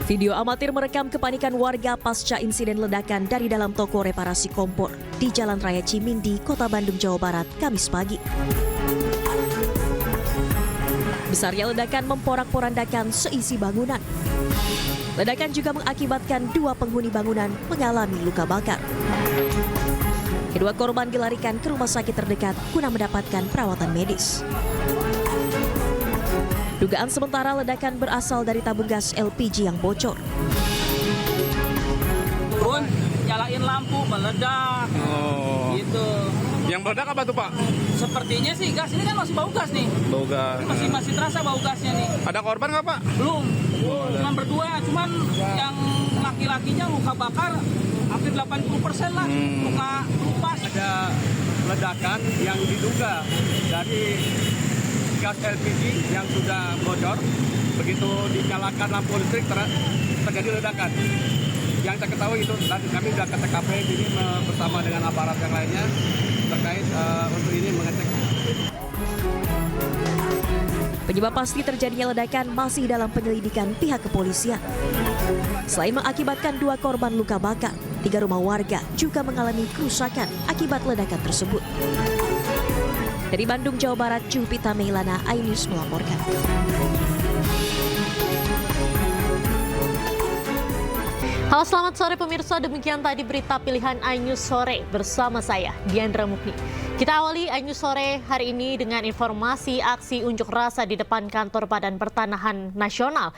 Video amatir merekam kepanikan warga pasca insiden ledakan dari dalam toko reparasi kompor di Jalan Raya Cimindi, Kota Bandung, Jawa Barat, Kamis pagi. Besarnya ledakan memporak-porandakan seisi bangunan. Ledakan juga mengakibatkan 2 penghuni bangunan mengalami luka bakar. Kedua korban dilarikan ke rumah sakit terdekat guna mendapatkan perawatan medis. Dugaan sementara ledakan berasal dari tabung gas LPG yang bocor. Pun nyalain lampu meledak. Oh. Gitu. Yang meledak apa tuh, Pak? Sepertinya sih gas ini kan masih bau gas nih. Bau gas. Masih terasa bau gasnya nih. Ada korban nggak, Pak? Belum. Cuman berdua, cuman yang laki-lakinya luka bakar hampir 80% lah. Luka lupas. Ada ledakan yang diduga dari gas LPG yang sudah bocor. Begitu dinyalakan lampu listrik terjadi ledakan. Yang kita ketahui itu, dan kami sudah ke TKP ini bersama dengan aparat yang lainnya terkait untuk ini mengecek. Penyebab pasti terjadinya ledakan masih dalam penyelidikan pihak kepolisian. Selain mengakibatkan 2 korban luka bakar, 3 rumah warga juga mengalami kerusakan akibat ledakan tersebut. Dari Bandung, Jawa Barat, Jupita Meilana, iNews melaporkan. Halo, selamat sore pemirsa. Demikian tadi berita pilihan iNews sore bersama saya, Diandra Mukni. Kita awali iNews sore hari ini dengan informasi aksi unjuk rasa di depan kantor Badan Pertanahan Nasional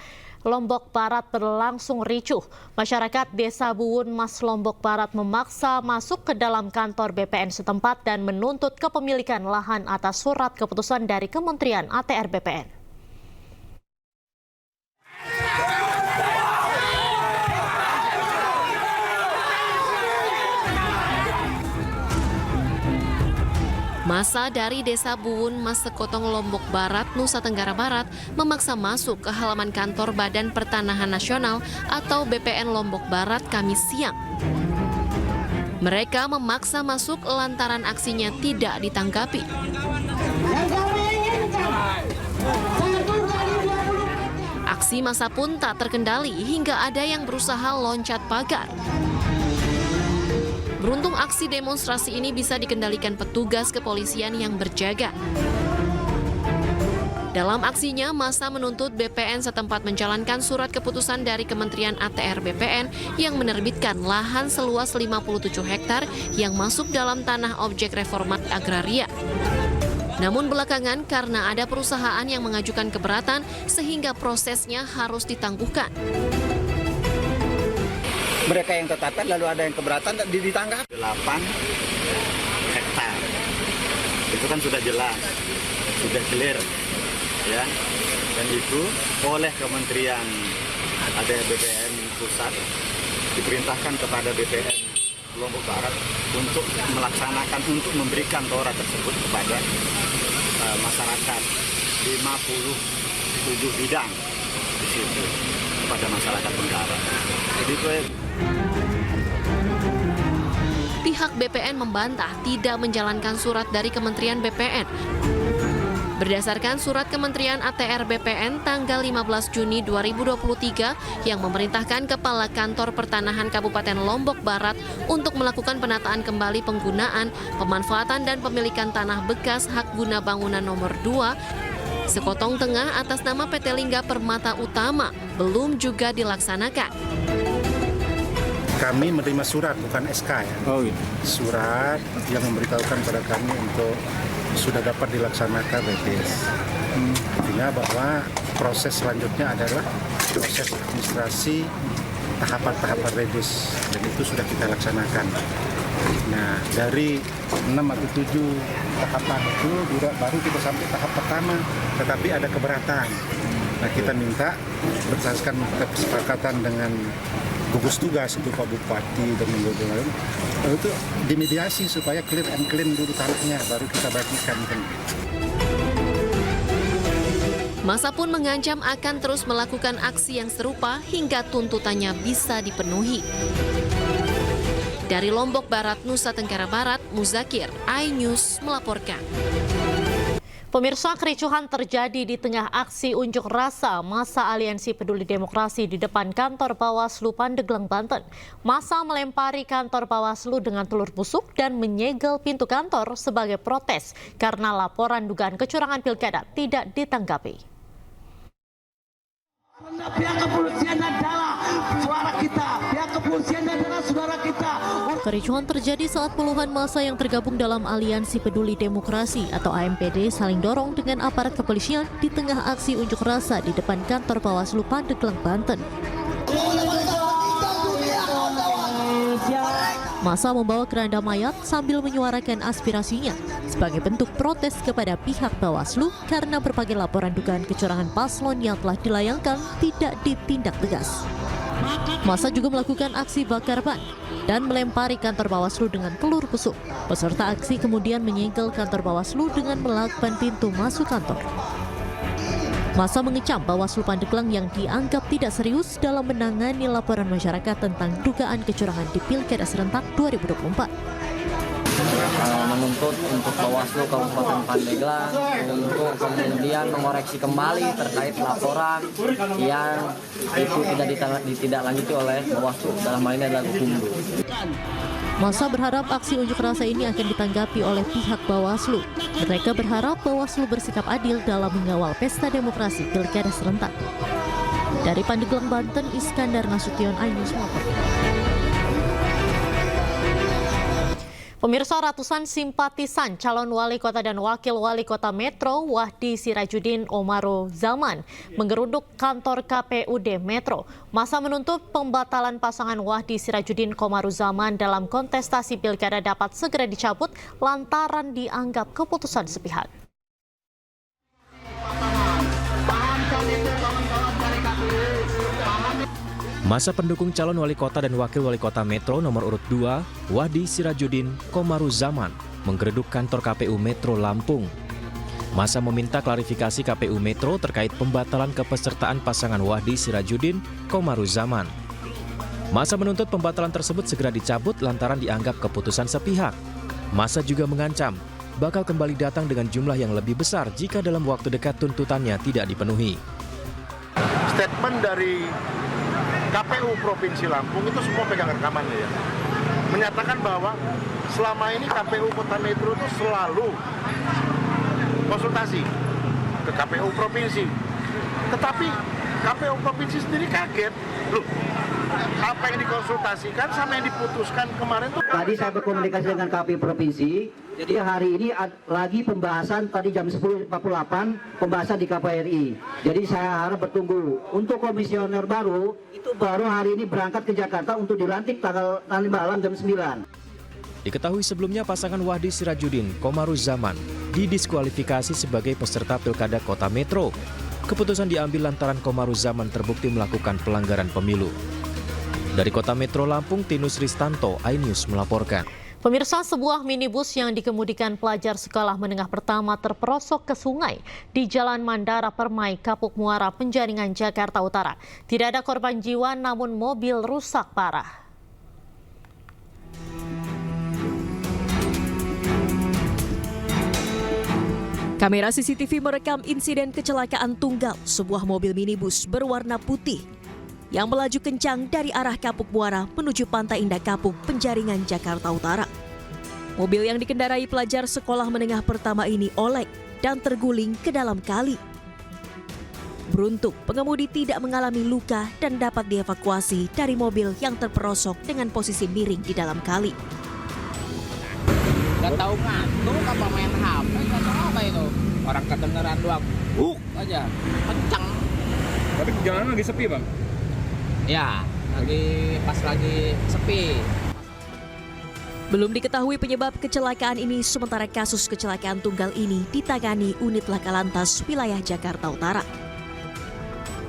Lombok Barat berlangsung ricuh. Masyarakat Desa Buwun Mas Lombok Barat memaksa masuk ke dalam kantor BPN setempat dan menuntut kepemilikan lahan atas surat keputusan dari Kementerian ATR BPN. Masa dari Desa Buwun Mas Sekotong Lombok Barat, Nusa Tenggara Barat memaksa masuk ke halaman kantor Badan Pertanahan Nasional atau BPN Lombok Barat Kamis siang. Mereka memaksa masuk lantaran aksinya tidak ditanggapi. Aksi massa pun tak terkendali hingga ada yang berusaha loncat pagar. Beruntung aksi demonstrasi ini bisa dikendalikan petugas kepolisian yang berjaga. Dalam aksinya, massa menuntut BPN setempat menjalankan surat keputusan dari Kementerian ATR BPN yang menerbitkan lahan seluas 57 hektar yang masuk dalam tanah objek reformat agraria. Namun belakangan karena ada perusahaan yang mengajukan keberatan sehingga prosesnya harus ditangguhkan. Mereka yang tetapkan lalu ada yang keberatan ditangkap 8 hektar. Itu kan sudah jelas, sudah clear ya. Dan itu oleh Kementerian ATR BPN pusat diperintahkan kepada BPN Lombok Barat untuk melaksanakan, untuk memberikan tora tersebut kepada masyarakat 57 bidang di situ kepada masyarakat Tenggara. Jadi itu Pihak BPN membantah tidak menjalankan surat dari Kementerian BPN. Berdasarkan surat Kementerian ATR BPN tanggal 15 Juni 2023 yang memerintahkan Kepala Kantor Pertanahan Kabupaten Lombok Barat untuk melakukan penataan kembali penggunaan, pemanfaatan dan pemilikan tanah bekas hak guna bangunan nomor 2 Sekotong Tengah atas nama PT Lingga Permata Utama belum juga dilaksanakan. Kami menerima surat, bukan SK ya. Oh, gitu. Surat yang memberitahukan pada kami untuk sudah dapat dilaksanakan BPS. Artinya bahwa proses selanjutnya adalah proses administrasi tahapan-tahapan rebus, dan itu sudah kita laksanakan. Nah, dari 6 atau 7 tahapan itu baru kita sampai tahap pertama, tetapi ada keberatan. Nah, kita minta berdasarkan kesepakatan dengan gugus tugas itu Pak Bupati dan lain-lain, itu dimediasi supaya clear and clean dulu tanahnya, baru kita bagikan. Massa pun mengancam akan terus melakukan aksi yang serupa hingga tuntutannya bisa dipenuhi. Dari Lombok Barat, Nusa Tenggara Barat, Muzakir, iNews melaporkan. Pemirsa, kericuhan terjadi di tengah aksi unjuk rasa massa Aliansi Peduli Demokrasi di depan kantor Bawaslu Pandeglang, Banten. Massa melempari kantor Bawaslu dengan telur busuk dan menyegel pintu kantor sebagai protes karena laporan dugaan kecurangan pilkada tidak ditanggapi. Pihak kepolisian adalah suara kita, pihak kepolisian adalah saudara kita. Kericuhan terjadi saat puluhan massa yang tergabung dalam Aliansi Peduli Demokrasi atau AMPD saling dorong dengan aparat kepolisian di tengah aksi unjuk rasa di depan kantor Bawaslu Pandeglang, Banten. Massa membawa keranda mayat sambil menyuarakan aspirasinya sebagai bentuk protes kepada pihak Bawaslu karena berbagai laporan dugaan kecurangan paslon yang telah dilayangkan tidak ditindak tegas. Massa juga melakukan aksi bakar ban dan melempari kantor Bawaslu dengan telur busuk. Peserta aksi kemudian menyegel kantor Bawaslu dengan melakban pintu masuk kantor. Massa mengecam Bawaslu Pandeglang yang dianggap tidak serius dalam menangani laporan masyarakat tentang dugaan kecurangan di Pilkada Serentak 2024. Menuntut untuk Bawaslu Kabupaten Pandeglang untuk kemudian mengoreksi kembali terkait laporan yang itu tidak ditindaklanjuti oleh Bawaslu, dalam hal ini adalah Kumdu. Massa berharap aksi unjuk rasa ini akan ditanggapi oleh pihak Bawaslu. Mereka berharap Bawaslu bersikap adil dalam mengawal pesta demokrasi Pilkada Serentak. Dari Pandeglang, Banten, Iskandar Nasution, iNews melaporkan. Pemirsa, ratusan simpatisan calon wali kota dan wakil wali kota Metro Wahdi Sirajudin Omaru Zaman menggeruduk kantor KPUD Metro. Massa menuntut pembatalan pasangan Wahdi Sirajudin Omaru Zaman dalam kontestasi pilkada dapat segera dicabut lantaran dianggap keputusan sepihak. Massa pendukung calon wali kota dan wakil wali kota Metro nomor urut 2, Wahdi Sirajudin Omaru Zaman, menggeruduk kantor KPU Metro Lampung. Massa meminta klarifikasi KPU Metro terkait pembatalan kepesertaan pasangan Wahdi Sirajudin Omaru Zaman. Massa menuntut pembatalan tersebut segera dicabut lantaran dianggap keputusan sepihak. Massa juga mengancam bakal kembali datang dengan jumlah yang lebih besar jika dalam waktu dekat tuntutannya tidak dipenuhi. Statement dari KPU Provinsi Lampung itu semua pegang rekamannya ya. Menyatakan bahwa selama ini KPU Kota Metro itu selalu konsultasi ke KPU Provinsi. Tetapi KPU Provinsi sendiri kaget. Loh, apa yang dikonsultasikan sama yang diputuskan kemarin tuh. Tadi saya berkomunikasi dengan KPU Provinsi. Jadi hari ini lagi pembahasan tadi jam 10.48 pembahasan di KPRI. Jadi saya harap bertunggu. Untuk komisioner baru itu baru hari ini berangkat ke Jakarta untuk dilantik tanggal nanti malam jam 9. Diketahui sebelumnya pasangan Wahdi Sirajudin Omaru Zaman didiskualifikasi sebagai peserta Pilkada Kota Metro. Keputusan diambil lantaran Omaru Zaman terbukti melakukan pelanggaran pemilu. Dari Kota Metro Lampung, Tinus Ristanto, iNews melaporkan. Pemirsa, sebuah minibus yang dikemudikan pelajar sekolah menengah pertama terperosok ke sungai di Jalan Mandara Permai, Kapuk Muara, Penjaringan, Jakarta Utara. Tidak ada korban jiwa, namun mobil rusak parah. Kamera CCTV merekam insiden kecelakaan tunggal sebuah mobil minibus berwarna putih yang melaju kencang dari arah Kapuk Muara menuju Pantai Indah Kapuk, Penjaringan, Jakarta Utara. Mobil yang dikendarai pelajar sekolah menengah pertama ini oleng dan terguling ke dalam kali. Beruntung, pengemudi tidak mengalami luka dan dapat dievakuasi dari mobil yang terperosok dengan posisi miring di dalam kali. Gak tahu ngantuk apa main HP, gak tahu apa itu. Orang kedengeran doang, aja, kencang. Tapi jalanan lagi sepi, Bang? Ya, pas lagi sepi. Belum diketahui penyebab kecelakaan ini, sementara kasus kecelakaan tunggal ini ditangani unit Laka Lantas wilayah Jakarta Utara.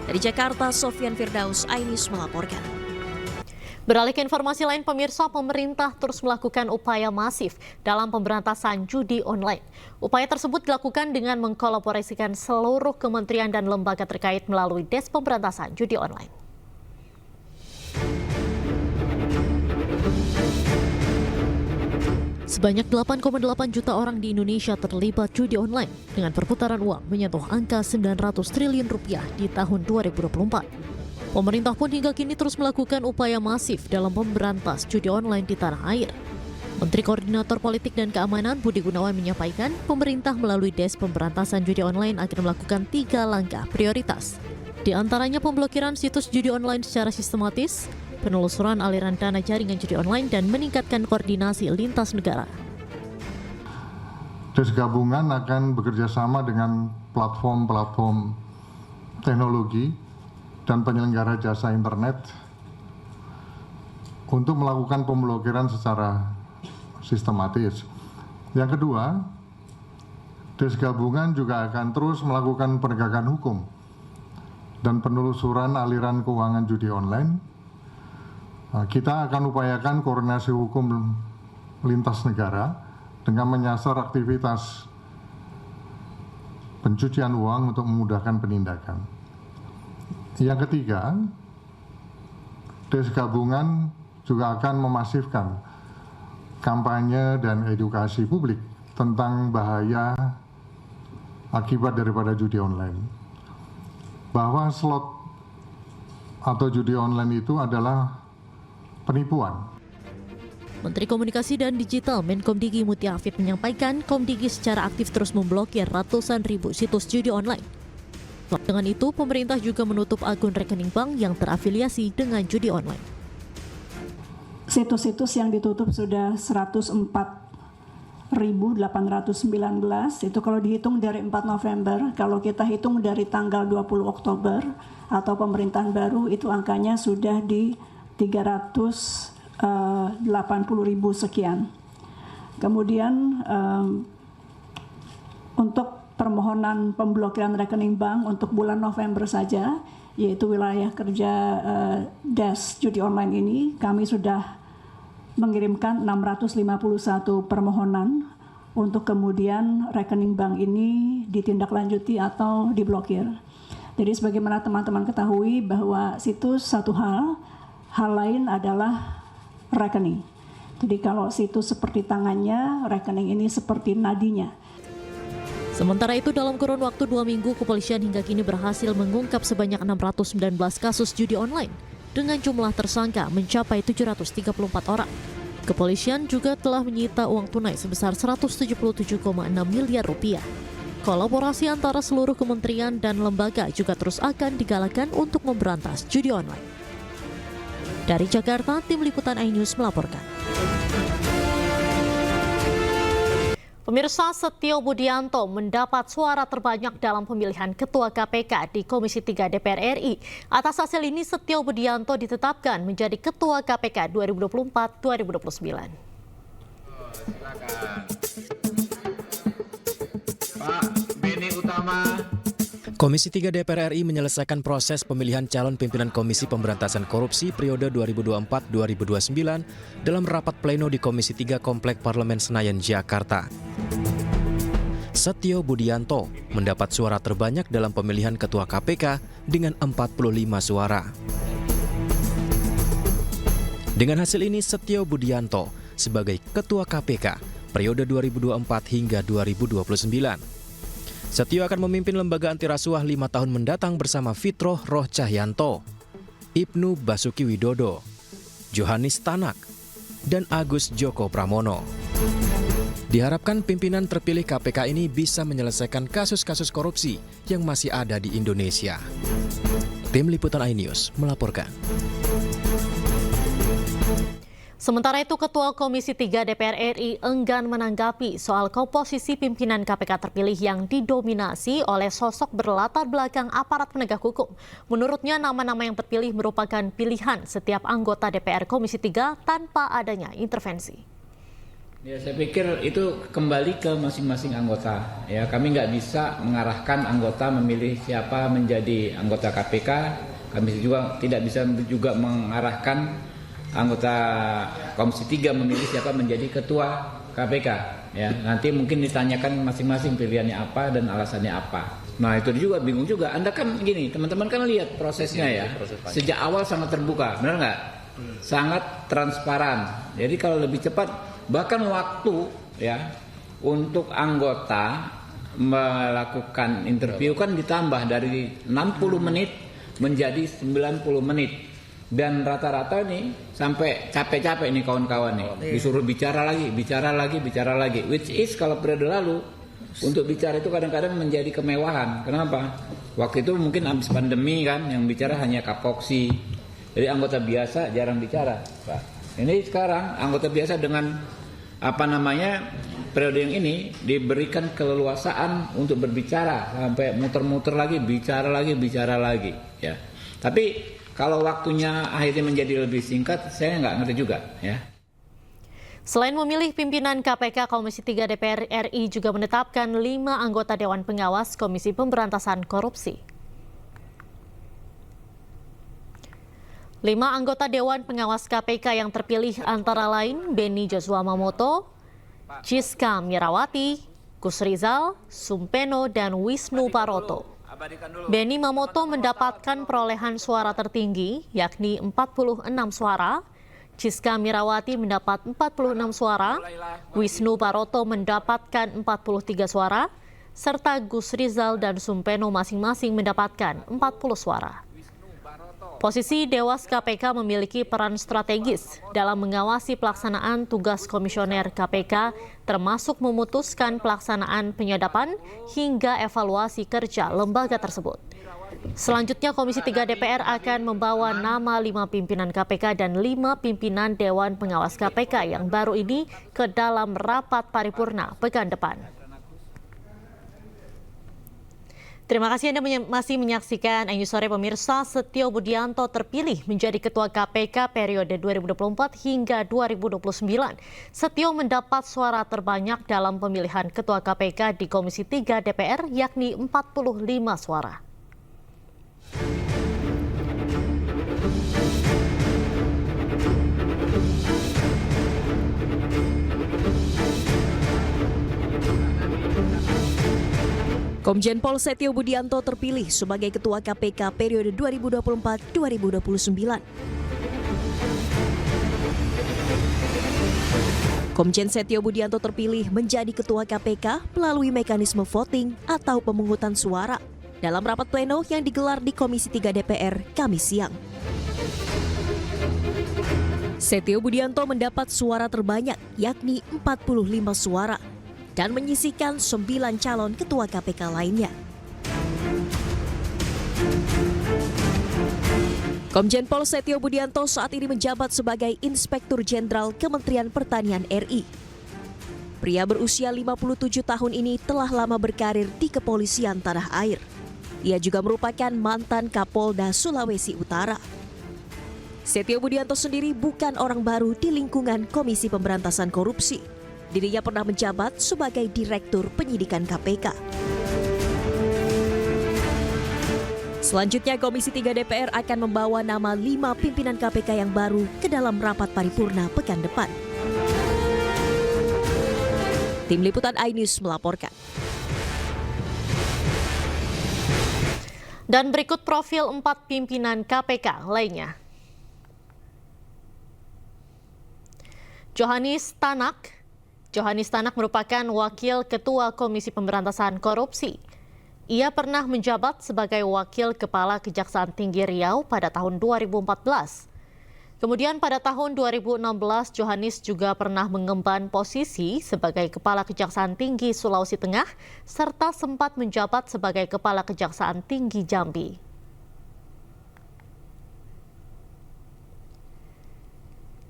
Dari Jakarta, Sofyan Firdaus, iNews melaporkan. Beralih ke informasi lain, pemirsa, pemerintah terus melakukan upaya masif dalam pemberantasan judi online. Upaya tersebut dilakukan dengan mengkolaborasikan seluruh kementerian dan lembaga terkait melalui Des Pemberantasan Judi Online. Sebanyak 8,8 juta orang di Indonesia terlibat judi online dengan perputaran uang menyentuh angka 900 triliun rupiah di tahun 2024. Pemerintah pun hingga kini terus melakukan upaya masif dalam memberantas judi online di tanah air. Menteri Koordinator Politik dan Keamanan Budi Gunawan menyampaikan pemerintah melalui Des Pemberantasan Judi Online akan melakukan 3 langkah prioritas. Di antaranya pemblokiran situs judi online secara sistematis, penelusuran aliran dana jaringan judi online, dan meningkatkan koordinasi lintas negara. Des gabungan akan bekerjasama dengan platform-platform teknologi dan penyelenggara jasa internet untuk melakukan pemblokiran secara sistematis. Yang kedua, Des gabungan juga akan terus melakukan penegakan hukum dan penelusuran aliran keuangan judi online. Kita akan upayakan koordinasi hukum lintas negara dengan menyasar aktivitas pencucian uang untuk memudahkan penindakan. Yang ketiga, Des gabungan juga akan memasifkan kampanye dan edukasi publik tentang bahaya akibat daripada judi online. Bahwa slot atau judi online itu adalah penipuan. Menteri Komunikasi dan Digital Menkomdigi Mutia Afif menyampaikan Komdigi secara aktif terus memblokir ratusan ribu situs judi online. Dengan itu, pemerintah juga menutup akun rekening bank yang terafiliasi dengan judi online. Situs-situs yang ditutup sudah 104.819, itu kalau dihitung dari 4 November, kalau kita hitung dari tanggal 20 Oktober atau pemerintahan baru, itu angkanya sudah di 380.000 sekian. Kemudian untuk permohonan pemblokiran rekening bank untuk bulan November saja, yaitu wilayah kerja Des judi online ini, kami sudah mengirimkan 651 permohonan untuk kemudian rekening bank ini ditindaklanjuti atau diblokir. Jadi sebagaimana teman-teman ketahui bahwa situs satu hal lain adalah rekening. Jadi kalau situs seperti tangannya, rekening ini seperti nadinya. Sementara itu dalam kurun waktu 2 minggu, kepolisian hingga kini berhasil mengungkap sebanyak 619 kasus judi online dengan jumlah tersangka mencapai 734 orang. Kepolisian juga telah menyita uang tunai sebesar 177,6 miliar rupiah. Kolaborasi antara seluruh kementerian dan lembaga juga terus akan digalakan untuk memberantas judi online. Dari Jakarta, Tim Liputan iNews melaporkan. Pemirsa, Setio Budianto mendapat suara terbanyak dalam pemilihan Ketua KPK di Komisi 3 DPR RI. Atas hasil ini, Setio Budianto ditetapkan menjadi Ketua KPK 2024-2029. Pak Beni Utama. Komisi 3 DPR RI menyelesaikan proses pemilihan calon pimpinan Komisi Pemberantasan Korupsi periode 2024-2029 dalam rapat pleno di Komisi 3 Komplek Parlemen Senayan, Jakarta. Setio Budianto mendapat suara terbanyak dalam pemilihan Ketua KPK dengan 45 suara. Dengan hasil ini, Setio Budianto sebagai Ketua KPK periode 2024 hingga 2029. Setio akan memimpin lembaga anti rasuah 5 tahun mendatang bersama Fitroh Roh Cahyanto, Ibnu Basuki Widodo, Johanis Tanak, dan Agus Joko Pramono. Diharapkan pimpinan terpilih KPK ini bisa menyelesaikan kasus-kasus korupsi yang masih ada di Indonesia. Tim Liputan iNews melaporkan. Sementara itu, Ketua Komisi 3 DPR RI enggan menanggapi soal komposisi pimpinan KPK terpilih yang didominasi oleh sosok berlatar belakang aparat penegak hukum. Menurutnya, nama-nama yang terpilih merupakan pilihan setiap anggota DPR Komisi 3 tanpa adanya intervensi. Ya, saya pikir itu kembali ke masing-masing anggota. Ya, kami nggak bisa mengarahkan anggota memilih siapa menjadi anggota KPK. Kami juga tidak bisa juga mengarahkan anggota Komisi 3 memilih siapa menjadi ketua KPK. Ya, nanti mungkin ditanyakan masing-masing pilihannya apa dan alasannya apa. Nah, itu juga bingung juga. Anda kan gini, teman-teman kan lihat prosesnya ya. Sejak awal sangat terbuka, benar nggak? Sangat transparan. Jadi kalau lebih cepat Bahkan waktu ya untuk anggota melakukan interview kan ditambah dari 60 menit menjadi 90 menit. Dan rata-rata nih sampai capek-capek nih kawan-kawan nih. Disuruh bicara lagi. Which is kalau periode lalu untuk bicara itu kadang-kadang menjadi kemewahan. Kenapa? Waktu itu mungkin habis pandemi kan yang bicara hanya Kapoksi. Jadi anggota biasa jarang bicara, Pak. Ini sekarang anggota biasa dengan periode yang ini diberikan keleluasaan untuk berbicara sampai muter-muter lagi, bicara lagi, ya. Tapi kalau waktunya akhirnya menjadi lebih singkat, saya nggak ngerti juga, ya. Selain memilih pimpinan KPK, Komisi 3 DPR RI juga menetapkan 5 anggota Dewan Pengawas Komisi Pemberantasan Korupsi. 5 anggota Dewan Pengawas KPK yang terpilih antara lain Beni Joshua Mamoto, Chiska Mirawati, Gus Rizal, Sumpeno, dan Wisnu Paroto. Beni Mamoto mendapatkan perolehan suara tertinggi, yakni 46 suara. Chiska Mirawati mendapat 46 suara, Wisnu Paroto mendapatkan 43 suara, serta Gus Rizal dan Sumpeno masing-masing mendapatkan 40 suara. Posisi Dewas KPK memiliki peran strategis dalam mengawasi pelaksanaan tugas komisioner KPK, termasuk memutuskan pelaksanaan penyadapan hingga evaluasi kerja lembaga tersebut. Selanjutnya, Komisi 3 DPR akan membawa nama 5 pimpinan KPK dan 5 pimpinan Dewan Pengawas KPK yang baru ini ke dalam rapat paripurna pekan depan. Terima kasih Anda masih menyaksikan News Sore pemirsa. Setio Budianto terpilih menjadi Ketua KPK periode 2024 hingga 2029. Setio mendapat suara terbanyak dalam pemilihan Ketua KPK di Komisi 3 DPR, yakni 45 suara. Komjen Pol Setio Budianto terpilih sebagai Ketua KPK periode 2024-2029. Komjen Setio Budianto terpilih menjadi Ketua KPK melalui mekanisme voting atau pemungutan suara dalam rapat pleno yang digelar di Komisi 3 DPR Kamis siang. Setio Budianto mendapat suara terbanyak, yakni 45 suara, dan menyisihkan 9 calon ketua KPK lainnya. Komjen Pol Setio Budianto saat ini menjabat sebagai Inspektur Jenderal Kementerian Pertanian RI. Pria berusia 57 tahun ini telah lama berkarir di kepolisian tanah air. Ia juga merupakan mantan Kapolda Sulawesi Utara. Setio Budianto sendiri bukan orang baru di lingkungan Komisi Pemberantasan Korupsi. Dirinya pernah menjabat sebagai Direktur Penyidikan KPK. Selanjutnya, Komisi 3 DPR akan membawa nama 5 pimpinan KPK yang baru ke dalam rapat paripurna pekan depan. Tim Liputan iNews melaporkan. Dan berikut profil 4 pimpinan KPK lainnya. Johanis Tanak merupakan Wakil Ketua Komisi Pemberantasan Korupsi. Ia pernah menjabat sebagai Wakil Kepala Kejaksaan Tinggi Riau pada tahun 2014. Kemudian pada tahun 2016, Johanis juga pernah mengemban posisi sebagai Kepala Kejaksaan Tinggi Sulawesi Tengah, serta sempat menjabat sebagai Kepala Kejaksaan Tinggi Jambi.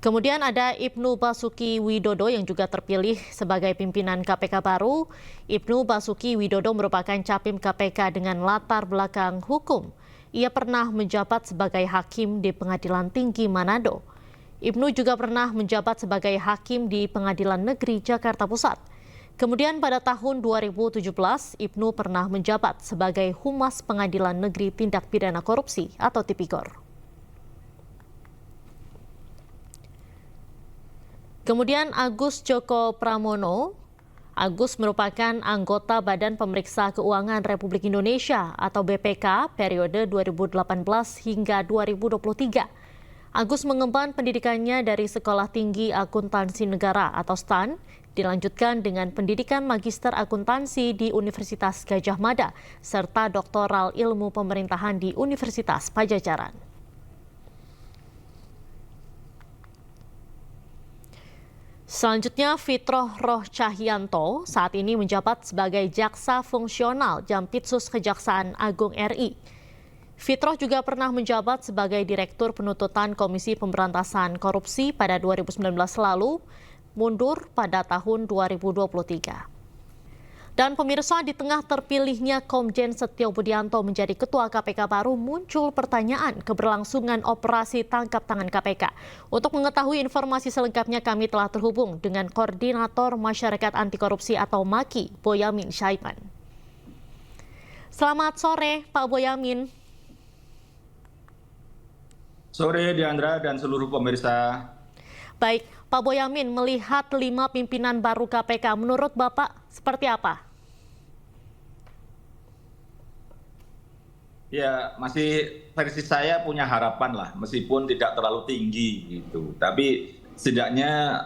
Kemudian ada Ibnu Basuki Widodo yang juga terpilih sebagai pimpinan KPK baru. Ibnu Basuki Widodo merupakan capim KPK dengan latar belakang hukum. Ia pernah menjabat sebagai hakim di Pengadilan Tinggi Manado. Ibnu juga pernah menjabat sebagai hakim di Pengadilan Negeri Jakarta Pusat. Kemudian pada tahun 2017, Ibnu pernah menjabat sebagai Humas Pengadilan Negeri Tindak Pidana Korupsi atau Tipikor. Kemudian Agus Joko Pramono. Agus merupakan anggota Badan Pemeriksa Keuangan Republik Indonesia atau BPK periode 2018 hingga 2023. Agus mengemban pendidikannya dari Sekolah Tinggi Akuntansi Negara atau STAN, dilanjutkan dengan pendidikan Magister Akuntansi di Universitas Gadjah Mada, serta Doktoral Ilmu Pemerintahan di Universitas Pajajaran. Selanjutnya, Fitroh Roh Cahyanto saat ini menjabat sebagai Jaksa Fungsional Jampitsus Kejaksaan Agung RI. Fitroh juga pernah menjabat sebagai Direktur Penuntutan Komisi Pemberantasan Korupsi pada 2019 lalu, mundur pada tahun 2023. Dan pemirsa, di tengah terpilihnya Komjen Setio Budianto menjadi Ketua KPK baru, muncul pertanyaan keberlangsungan operasi tangkap tangan KPK. Untuk mengetahui informasi selengkapnya, kami telah terhubung dengan Koordinator Masyarakat Anti Korupsi atau MAKI, Boyamin Syaiban. Selamat sore, Pak Boyamin. Sore Diandra dan seluruh pemirsa. Baik, Pak Boyamin, melihat 5 pimpinan baru KPK, menurut Bapak seperti apa? Ya, masih versi saya punya harapan lah, meskipun tidak terlalu tinggi gitu. Tapi setidaknya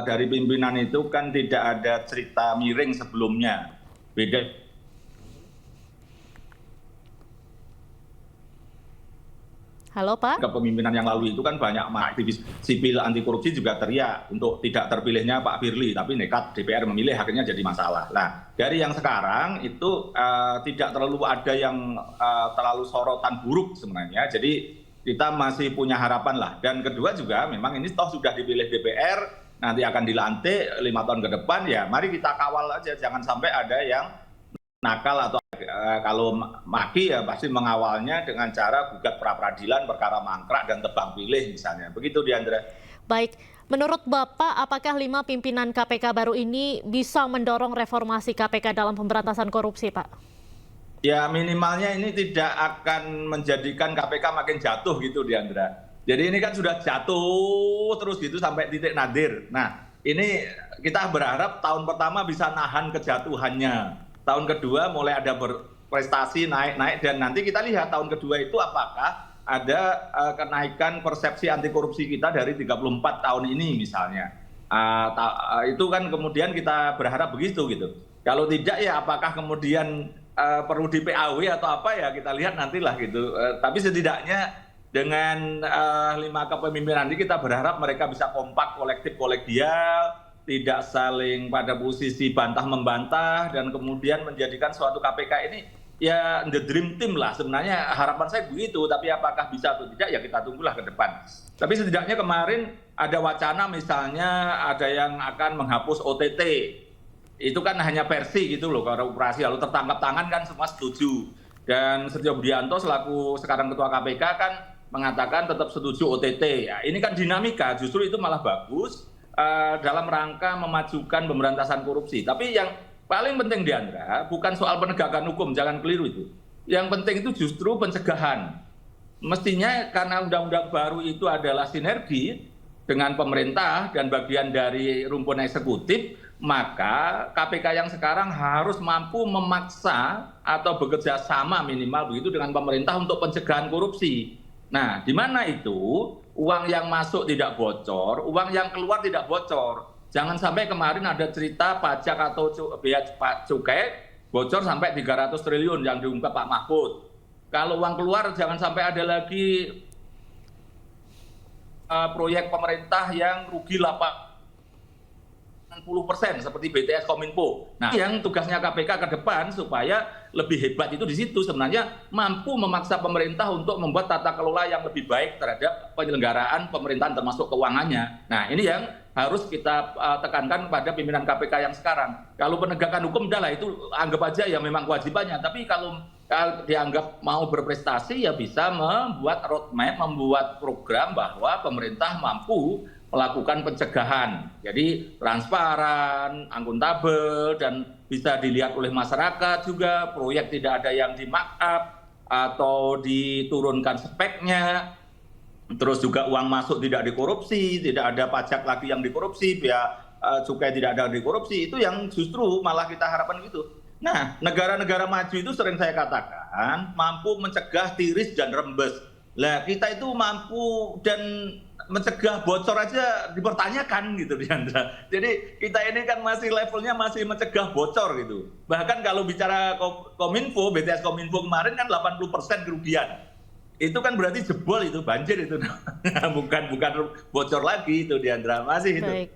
dari pimpinan itu kan tidak ada cerita miring sebelumnya. Beda. Halo Pak. Kepemimpinan yang lalu itu kan banyak aktivis sipil anti korupsi juga teriak untuk tidak terpilihnya Pak Firly, tapi nekat DPR memilih, akhirnya jadi masalah. Nah, dari yang sekarang itu tidak terlalu ada yang terlalu sorotan buruk sebenarnya. Jadi kita masih punya harapan lah. Dan kedua juga memang ini toh sudah dipilih DPR, nanti akan dilantik 5 tahun ke depan, ya mari kita kawal aja, jangan sampai ada yang nakal atau kalau MAKI ya pasti mengawalnya dengan cara gugat pra-peradilan, perkara mangkrak dan tebang pilih misalnya. Begitu Diandra. Baik, menurut Bapak apakah 5 pimpinan KPK baru ini bisa mendorong reformasi KPK dalam pemberantasan korupsi, Pak? Ya minimalnya ini tidak akan menjadikan KPK makin jatuh gitu Diandra. Jadi ini kan sudah jatuh terus gitu sampai titik nadir. Nah ini kita berharap tahun pertama bisa nahan kejatuhannya. Tahun kedua mulai ada berprestasi naik-naik, dan nanti kita lihat tahun kedua itu apakah ada kenaikan persepsi anti korupsi kita dari 34 tahun ini misalnya. Itu kan kemudian kita berharap begitu gitu. Kalau tidak ya apakah kemudian perlu di PAW atau apa ya kita lihat nantilah gitu. Tapi setidaknya dengan 5 kepemimpinan ini kita berharap mereka bisa kompak, kolektif, kolegial, tidak saling pada posisi bantah-membantah, dan kemudian menjadikan suatu KPK ini ya the dream team lah. Sebenarnya harapan saya begitu, tapi apakah bisa atau tidak ya kita tunggulah ke depan. Tapi setidaknya kemarin ada wacana misalnya ada yang akan menghapus OTT. Itu kan hanya versi gitu loh kalau operasi, lalu tertangkap tangan kan semua setuju. Dan Setio Budianto selaku sekarang Ketua KPK kan mengatakan tetap setuju OTT. Ya, ini kan dinamika, justru itu malah bagus dalam rangka memajukan pemberantasan korupsi. Tapi yang paling penting Diandra, bukan soal penegakan hukum, jangan keliru itu. Yang penting itu justru pencegahan. Mestinya karena undang-undang baru itu adalah sinergi dengan pemerintah dan bagian dari rumpun eksekutif, maka KPK yang sekarang harus mampu memaksa atau bekerja sama minimal begitu dengan pemerintah untuk pencegahan korupsi. Nah, di mana itu uang yang masuk tidak bocor, uang yang keluar tidak bocor. Jangan sampai kemarin ada cerita pajak atau bea cukai bocor sampai 300 triliun yang diungkap Pak Mahfud. Kalau uang keluar jangan sampai ada lagi proyek pemerintah yang rugi 80% seperti BTS Kominfo. Nah, yang tugasnya KPK ke depan supaya lebih hebat itu di situ sebenarnya mampu memaksa pemerintah untuk membuat tata kelola yang lebih baik terhadap penyelenggaraan pemerintahan termasuk keuangannya. Nah, ini yang harus kita tekankan pada pimpinan KPK yang sekarang. Kalau penegakan hukum udahlah itu anggap aja ya memang kewajibannya, tapi kalau dianggap mau berprestasi ya bisa membuat roadmap, membuat program bahwa pemerintah mampu melakukan pencegahan. Jadi transparan, akuntabel, dan bisa dilihat oleh masyarakat juga, proyek tidak ada yang di-markup atau diturunkan speknya, terus juga uang masuk tidak dikorupsi, tidak ada pajak lagi yang dikorupsi, bea cukai tidak ada dikorupsi, itu yang justru malah kita harapkan gitu. Nah, negara-negara maju itu sering saya katakan mampu mencegah tiris dan rembes. Lah kita itu mampu dan mencegah bocor aja dipertanyakan gitu Diandra. Jadi kita ini kan masih levelnya masih mencegah bocor gitu. Bahkan kalau bicara Kominfo, BTS Kominfo kemarin kan 80% kerugian. Itu kan berarti jebol itu, banjir itu. bukan bocor lagi itu Diandra, masih itu.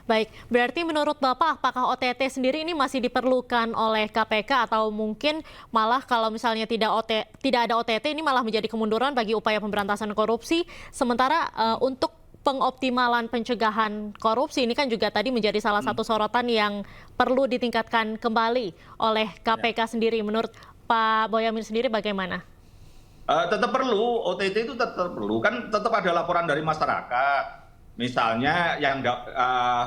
Baik, berarti menurut Bapak apakah OTT sendiri ini masih diperlukan oleh KPK atau mungkin malah kalau misalnya tidak ada OTT ini malah menjadi kemunduran bagi upaya pemberantasan korupsi, sementara untuk pengoptimalan pencegahan korupsi ini kan juga tadi menjadi salah satu sorotan yang perlu ditingkatkan kembali oleh KPK sendiri. Menurut Pak Boyamin sendiri bagaimana? Tetap perlu, OTT itu tetap perlu, kan tetap ada laporan dari masyarakat. Misalnya yang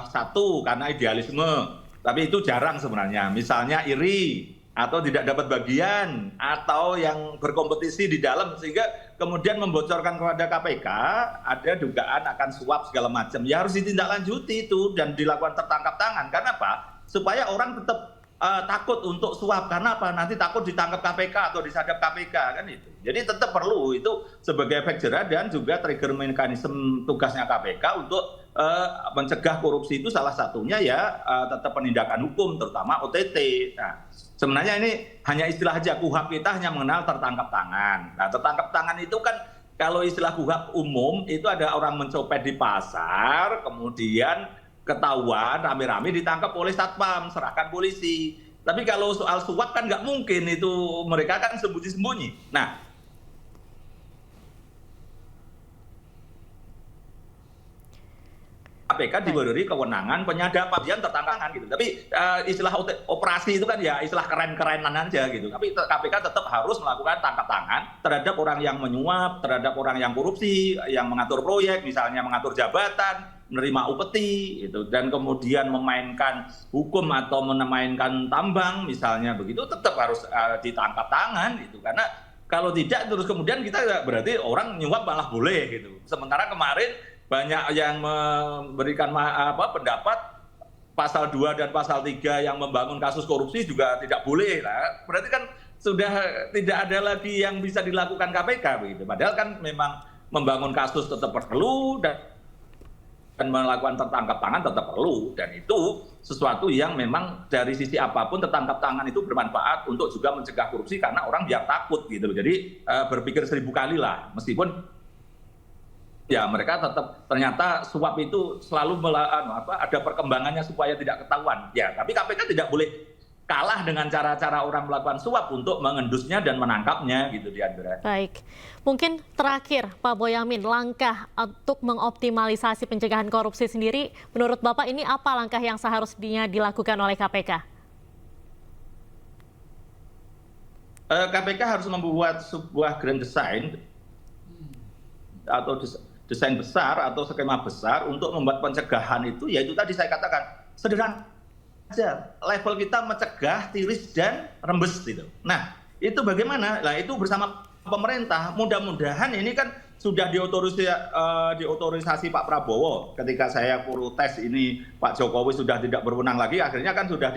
satu karena idealisme, tapi itu jarang sebenarnya. Misalnya iri atau tidak dapat bagian atau yang berkompetisi di dalam sehingga kemudian membocorkan kepada KPK ada dugaan akan suap segala macam. Ya harus ditindaklanjuti itu dan dilakukan tertangkap tangan. Karena apa? Supaya orang tetap takut untuk suap. Karena apa? Nanti takut ditangkap KPK atau disadap KPK kan itu. Jadi tetap perlu itu sebagai efek jerah dan juga trigger mekanisme tugasnya KPK untuk mencegah korupsi itu salah satunya ya tetap penindakan hukum terutama OTT. Nah, sebenarnya ini hanya istilah aja, KUHP kita hanya mengenal tertangkap tangan. Nah, tertangkap tangan itu kan kalau istilah KUHP umum itu ada orang mencopet di pasar, kemudian ketahuan rame-rame ditangkap oleh satpam, serahkan polisi. Tapi kalau soal suap kan nggak mungkin itu, mereka kan sembunyi-sembunyi. Nah, KPK diberi kewenangan penyadapan tertangkangan gitu. Tapi istilah operasi itu kan ya istilah keren-kerenan aja gitu. Tapi KPK tetap harus melakukan tangkap tangan terhadap orang yang menyuap, terhadap orang yang korupsi, yang mengatur proyek, misalnya mengatur jabatan, menerima upeti itu, dan kemudian memainkan hukum atau memainkan tambang misalnya begitu, tetap harus ditangkap tangan itu. Karena kalau tidak terus kemudian kita berarti orang nyuap malah boleh gitu. Sementara kemarin banyak yang memberikan pendapat pasal 2 dan pasal 3 yang membangun kasus korupsi juga tidak boleh. Nah, berarti kan sudah tidak ada lagi yang bisa dilakukan KPK begitu. Padahal kan memang membangun kasus tetap perlu dan melakukan tertangkap tangan tetap perlu, dan itu sesuatu yang memang dari sisi apapun tertangkap tangan itu bermanfaat untuk juga mencegah korupsi karena orang biar takut gitu. Jadi berpikir 1000 kali lah, meskipun ya mereka tetap ternyata suap itu selalu ada perkembangannya supaya tidak ketahuan. Ya, tapi KPK tidak boleh kalah dengan cara-cara orang melakukan suap untuk mengendusnya dan menangkapnya gitu Diandra. Baik, mungkin terakhir Pak Boyamin, langkah untuk mengoptimalisasi pencegahan korupsi sendiri, menurut Bapak ini apa langkah yang seharusnya dilakukan oleh KPK? KPK harus membuat sebuah grand design atau desain besar atau skema besar untuk membuat pencegahan itu, yaitu tadi saya katakan sederhana aja, level kita mencegah, tiris dan rembes gitu. Nah, itu bagaimana? Nah, itu bersama pemerintah. Mudah-mudahan ini kan sudah diotorisasi Pak Prabowo. Ketika saya protes ini Pak Jokowi sudah tidak berwenang lagi, akhirnya kan sudah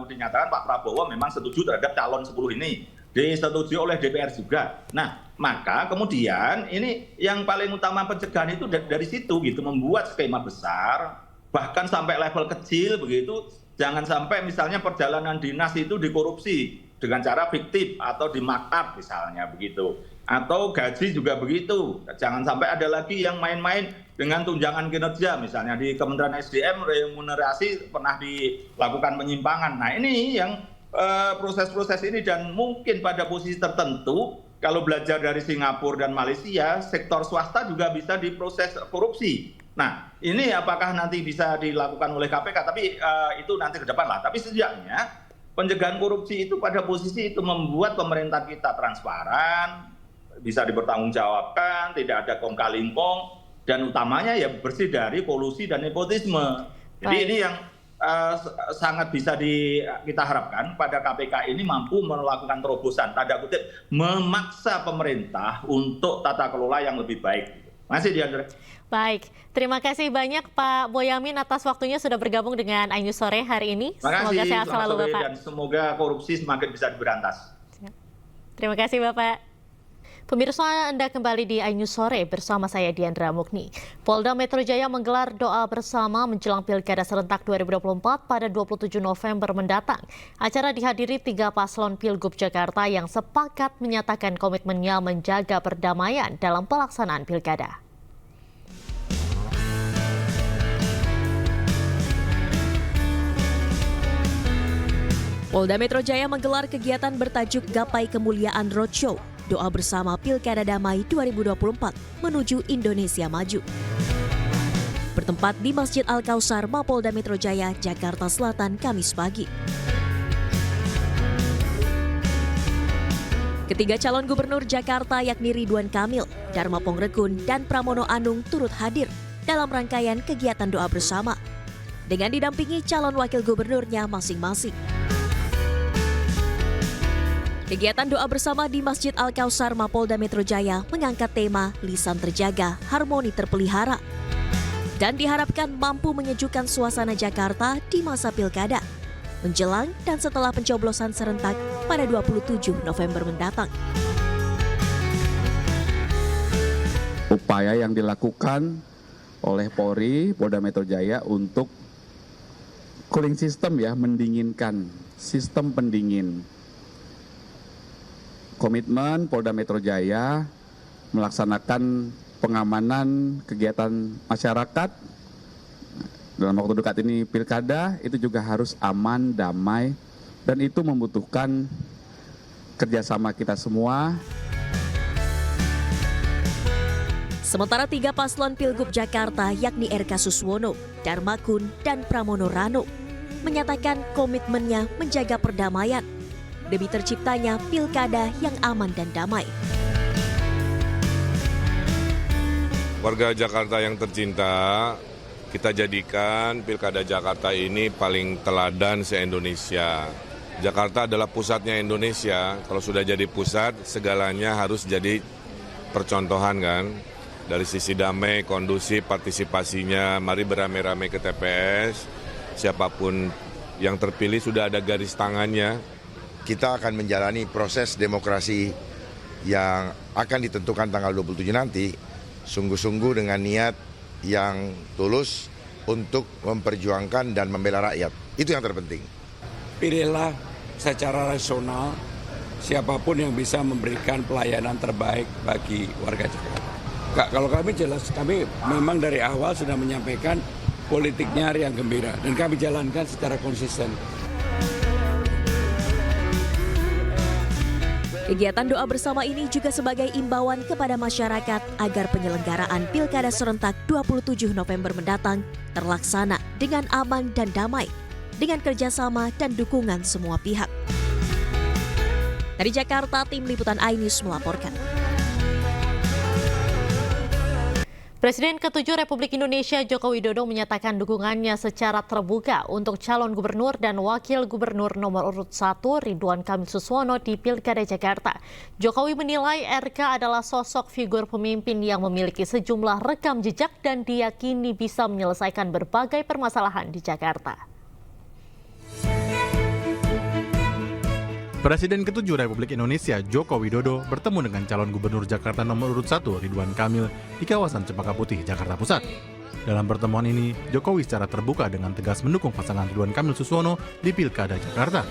dinyatakan Pak Prabowo memang setuju terhadap calon 10 ini. Disetujui oleh DPR juga. Nah, maka kemudian ini yang paling utama pencegahan itu dari situ gitu, membuat skema besar, bahkan sampai level kecil begitu. Jangan sampai misalnya perjalanan dinas itu dikorupsi dengan cara fiktif atau dimakar misalnya begitu. Atau gaji juga begitu. Jangan sampai ada lagi yang main-main dengan tunjangan kinerja. Misalnya di Kementerian SDM remunerasi pernah dilakukan penyimpangan. Nah, ini yang proses-proses ini, dan mungkin pada posisi tertentu kalau belajar dari Singapura dan Malaysia, sektor swasta juga bisa diproses korupsi. Nah, ini apakah nanti bisa dilakukan oleh KPK, tapi itu nanti ke depan lah. Tapi setidaknya pencegahan korupsi itu pada posisi itu membuat pemerintah kita transparan, bisa dipertanggungjawabkan, tidak ada kong-kali-kong, dan utamanya ya bersih dari kolusi dan nepotisme. Jadi ini yang sangat bisa kita harapkan pada KPK ini mampu melakukan terobosan, tanda kutip memaksa pemerintah untuk tata kelola yang lebih baik. Masih Diandra. Baik, terima kasih banyak Pak Boyamin atas waktunya sudah bergabung dengan iNews Sore hari ini. Semoga sehat selalu Bapak. Dan semoga korupsi semakin bisa diberantas. Terima kasih Bapak. Pemirsa, Anda kembali di iNews Sore bersama saya Diandra Mukni. Polda Metro Jaya menggelar doa bersama menjelang Pilkada Serentak 2024 pada 27 November mendatang. Acara dihadiri 3 paslon Pilgub Jakarta yang sepakat menyatakan komitmennya menjaga perdamaian dalam pelaksanaan Pilkada. Polda Metro Jaya menggelar kegiatan bertajuk Gapai Kemuliaan Roadshow. Doa bersama Pilkada Damai 2024 menuju Indonesia Maju. Bertempat di Masjid Al-Kausar, Mapolda Metro Jaya, Jakarta Selatan, Kamis pagi. Ketiga calon gubernur Jakarta yakni Ridwan Kamil, Dharma Pongrekun, dan Pramono Anung turut hadir dalam rangkaian kegiatan doa bersama dengan didampingi calon wakil gubernurnya masing-masing. Kegiatan doa bersama di Masjid Al-Kausar Mapolda Metro Jaya mengangkat tema Lisan Terjaga, Harmoni Terpelihara dan diharapkan mampu menyejukkan suasana Jakarta di masa pilkada, menjelang dan setelah pencoblosan serentak pada 27 November mendatang. Upaya yang dilakukan oleh Polri, Polda Metro Jaya untuk cooling system ya, mendinginkan, sistem pendingin. Komitmen Polda Metro Jaya melaksanakan pengamanan kegiatan masyarakat dalam waktu dekat ini pilkada itu juga harus aman, damai, dan itu membutuhkan kerjasama kita semua. Sementara 3 paslon Pilgub Jakarta yakni RK Suswono, Dharma Kun, dan Pramono Rano menyatakan komitmennya menjaga perdamaian demi terciptanya pilkada yang aman dan damai. Warga Jakarta yang tercinta, kita jadikan pilkada Jakarta ini paling teladan se-Indonesia. Jakarta adalah pusatnya Indonesia. Kalau sudah jadi pusat, segalanya harus jadi percontohan kan. Dari sisi damai, kondusif, partisipasinya, mari beramai-ramai ke TPS. Siapapun yang terpilih sudah ada garis tangannya. Kita akan menjalani proses demokrasi yang akan ditentukan tanggal 27 nanti sungguh-sungguh dengan niat yang tulus untuk memperjuangkan dan membela rakyat. Itu yang terpenting. Pilihlah secara rasional siapapun yang bisa memberikan pelayanan terbaik bagi warga Jakarta. Kalau kami jelas, kami memang dari awal sudah menyampaikan politiknya riang gembira dan kami jalankan secara konsisten. Kegiatan doa bersama ini juga sebagai imbauan kepada masyarakat agar penyelenggaraan Pilkada Serentak 27 November mendatang terlaksana dengan aman dan damai, dengan kerjasama dan dukungan semua pihak. Dari Jakarta, tim liputan iNews melaporkan. Presiden ke-7 Republik Indonesia Joko Widodo menyatakan dukungannya secara terbuka untuk calon gubernur dan wakil gubernur nomor urut 1 Ridwan Kamil Suswono di Pilkada Jakarta. Jokowi menilai RK adalah sosok figur pemimpin yang memiliki sejumlah rekam jejak dan diyakini bisa menyelesaikan berbagai permasalahan di Jakarta. Presiden ke-7 Republik Indonesia Joko Widodo bertemu dengan calon gubernur Jakarta nomor urut 1 Ridwan Kamil di kawasan Cempaka Putih, Jakarta Pusat. Dalam pertemuan ini, Jokowi secara terbuka dengan tegas mendukung pasangan Ridwan Kamil Suswono di Pilkada Jakarta.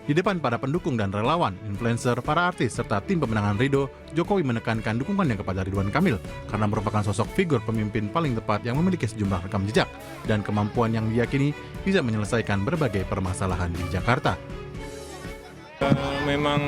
Di depan para pendukung dan relawan, influencer, para artis, serta tim pemenangan Ridho, Jokowi menekankan dukungannya kepada Ridwan Kamil karena merupakan sosok figur pemimpin paling tepat yang memiliki sejumlah rekam jejak dan kemampuan yang diyakini bisa menyelesaikan berbagai permasalahan di Jakarta. Memang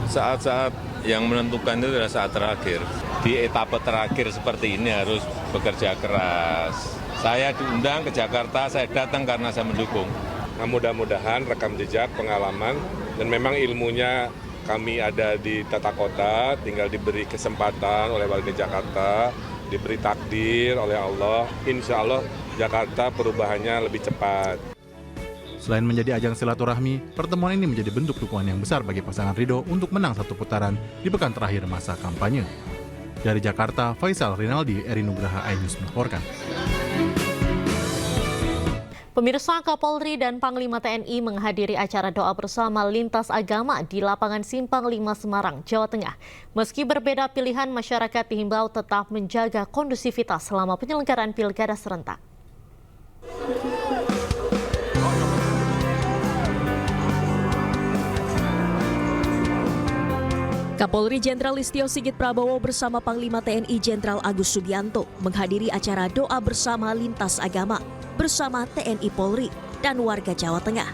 saat-saat yang menentukan itu adalah saat terakhir. Di etapa terakhir seperti ini harus bekerja keras. Saya diundang ke Jakarta, saya datang karena saya mendukung. Nah, mudah-mudahan rekam jejak, pengalaman, dan memang ilmunya kami ada di tata kota, tinggal diberi kesempatan oleh warga Jakarta, diberi takdir oleh Allah. Insya Allah Jakarta perubahannya lebih cepat. Selain menjadi ajang silaturahmi, pertemuan ini menjadi bentuk dukungan yang besar bagi pasangan Ridho untuk menang satu putaran di pekan terakhir masa kampanye. Dari Jakarta, Faisal Rinaldi, Eri Nugraha, iNews melaporkan. Pemirsa, Kapolri dan Panglima TNI menghadiri acara doa bersama lintas agama di lapangan Simpang 5 Semarang, Jawa Tengah. Meski berbeda pilihan, masyarakat dihimbau tetap menjaga kondusivitas selama penyelenggaraan pilkada serentak. Kapolri Jenderal Listio Sigit Prabowo bersama Panglima TNI Jenderal Agus Subianto menghadiri acara doa bersama lintas agama bersama TNI Polri dan warga Jawa Tengah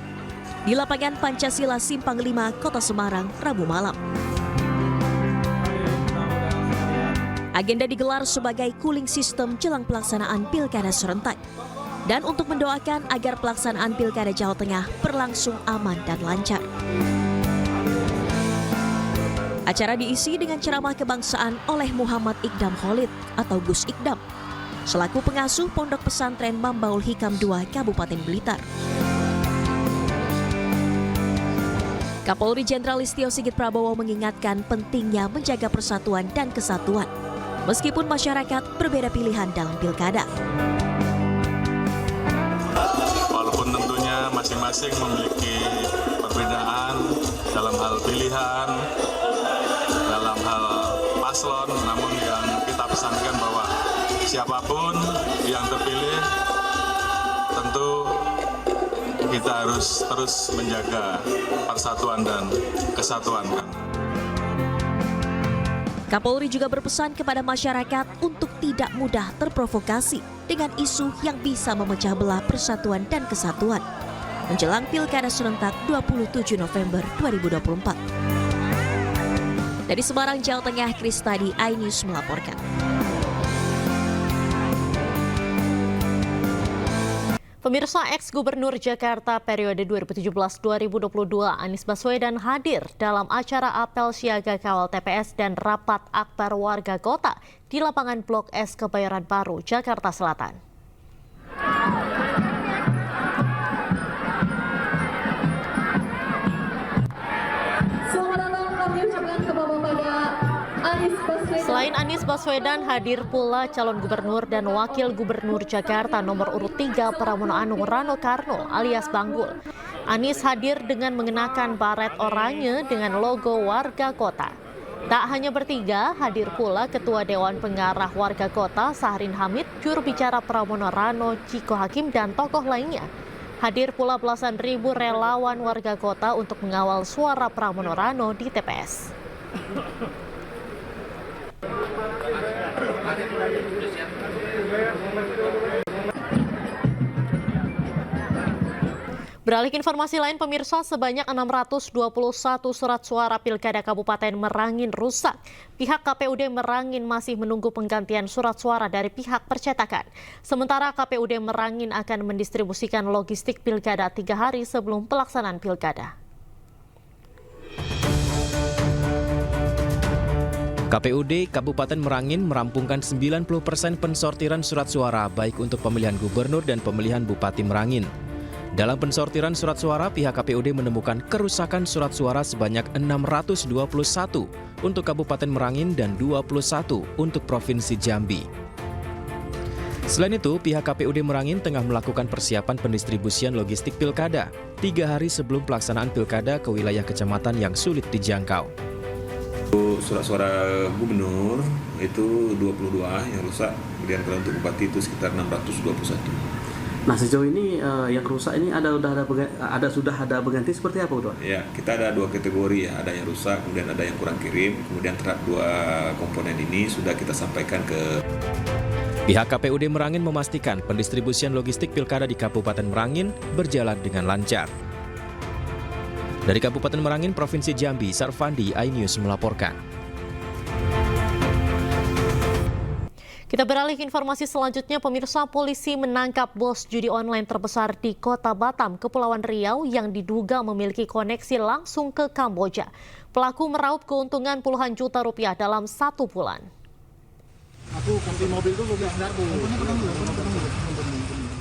di lapangan Pancasila Simpang 5, Kota Semarang, Rabu malam. Agenda digelar sebagai cooling system jelang pelaksanaan pilkada serentak dan untuk mendoakan agar pelaksanaan pilkada Jawa Tengah berlangsung aman dan lancar. Acara diisi dengan ceramah kebangsaan oleh Muhammad Ikdam Khalid atau Gus Ikdam, selaku pengasuh Pondok Pesantren Mambaul Hikam II, Kabupaten Blitar. Kapolri Jenderal Listio Sigit Prabowo mengingatkan pentingnya menjaga persatuan dan kesatuan, meskipun masyarakat berbeda pilihan dalam pilkada. Walaupun tentunya masing-masing memiliki perbedaan dalam hal pilihan, dalam hal paslon, namun yang kita pesankan bahwa siapapun yang terpilih, tentu kita harus terus menjaga persatuan dan kesatuan. Kapolri juga berpesan kepada masyarakat untuk tidak mudah terprovokasi dengan isu yang bisa memecah belah persatuan dan kesatuan menjelang Pilkada serentak 27 November 2024. Dari Semarang, Jawa Tengah, Kristadi, iNews melaporkan. Pemirsa, ex-Gubernur Jakarta periode 2017-2022 Anies Baswedan hadir dalam acara apel siaga kawal TPS dan rapat akbar warga kota di lapangan Blok S Kebayoran Baru, Jakarta Selatan. Selain Anies Baswedan, hadir pula calon gubernur dan wakil gubernur Jakarta nomor urut 3 Pramono Anung Rano Karno alias Banggul. Anies hadir dengan mengenakan baret oranye dengan logo warga kota. Tak hanya bertiga, hadir pula Ketua Dewan Pengarah Warga Kota Sahrin Hamid, juru bicara Pramono Rano Ciko Hakim, dan tokoh lainnya. Hadir pula belasan ribu relawan warga kota untuk mengawal suara Pramono Rano di TPS. Beralih ke informasi lain, pemirsa, sebanyak 621 surat suara Pilkada Kabupaten Merangin rusak. Pihak KPUD Merangin masih menunggu penggantian surat suara dari pihak percetakan. Sementara KPUD Merangin akan mendistribusikan logistik Pilkada 3 hari sebelum pelaksanaan Pilkada. KPUD Kabupaten Merangin merampungkan 90% pensortiran surat suara baik untuk pemilihan gubernur dan pemilihan bupati Merangin. Dalam pensortiran surat suara, pihak KPUD menemukan kerusakan surat suara sebanyak 621 untuk Kabupaten Merangin dan 21 untuk Provinsi Jambi. Selain itu, pihak KPUD Merangin tengah melakukan persiapan pendistribusian logistik Pilkada 3 hari sebelum pelaksanaan Pilkada ke wilayah kecamatan yang sulit dijangkau. Surat suara gubernur itu 22 yang rusak, kemudian kalau untuk bupati itu sekitar 621. Nah, sejauh ini yang rusak ini sudah ada berganti seperti apa, Pak? Ya, kita ada 2 kategori ya, ada yang rusak, kemudian ada yang kurang kirim, kemudian terhadap 2 komponen ini sudah kita sampaikan ke. Pihak KPUD Merangin memastikan pendistribusian logistik Pilkada di Kabupaten Merangin berjalan dengan lancar. Dari Kabupaten Merangin, Provinsi Jambi, Sarfandi, iNews melaporkan. Kita beralih ke informasi selanjutnya, pemirsa. Polisi menangkap bos judi online terbesar di Kota Batam, Kepulauan Riau yang diduga memiliki koneksi langsung ke Kamboja. Pelaku meraup keuntungan puluhan juta rupiah dalam 1 bulan.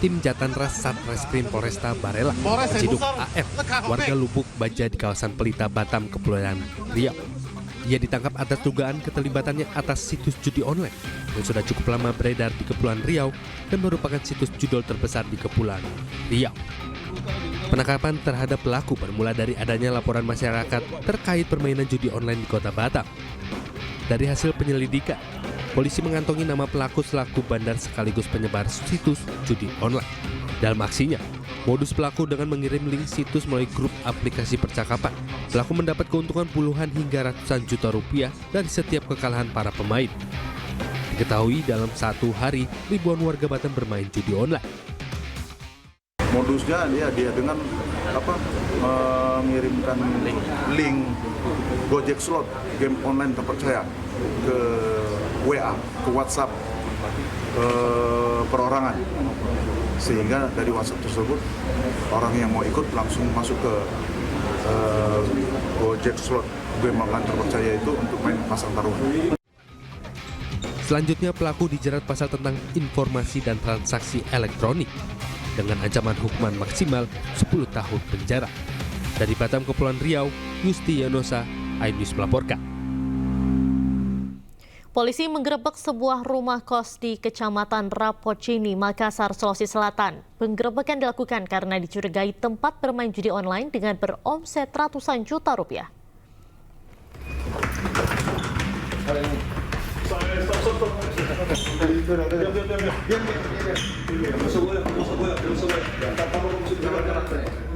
Tim Jatanras Satreskrim Polresta Barela menciduk AF, warga Lubuk Baja di kawasan Pelita, Batam, Kepulauan Riau. Ia ditangkap atas dugaan keterlibatannya atas situs judi online yang sudah cukup lama beredar di Kepulauan Riau dan merupakan situs judol terbesar di Kepulauan Riau. Penangkapan terhadap pelaku bermula dari adanya laporan masyarakat terkait permainan judi online di Kota Batam. Dari hasil penyelidikan, polisi mengantongi nama pelaku selaku bandar sekaligus penyebar situs judi online. Dalam aksinya, modus pelaku dengan mengirim link situs melalui grup aplikasi percakapan. Pelaku mendapat keuntungan puluhan hingga ratusan juta rupiah dari setiap kekalahan para pemain. Diketahui dalam satu hari, ribuan warga Batam bermain judi online. Modusnya dia dengan mengirimkan link Gojek Slot, game online terpercaya, ke WA, ke WhatsApp perorangan. Sehingga dari WhatsApp tersebut orang yang mau ikut langsung masuk ke Gojek Slot, game online terpercaya itu untuk main pasang taruhan. Selanjutnya pelaku dijerat pasal tentang informasi dan transaksi elektronik dengan ancaman hukuman maksimal 10 tahun penjara. Dari Batam, Kepulauan Riau, Yusti Yanosa, iNews melaporkan. Polisi menggerebek sebuah rumah kos di Kecamatan Rapocini, Makassar, Sulawesi Selatan. Penggerebekan dilakukan karena dicurigai tempat bermain judi online dengan beromset ratusan juta rupiah.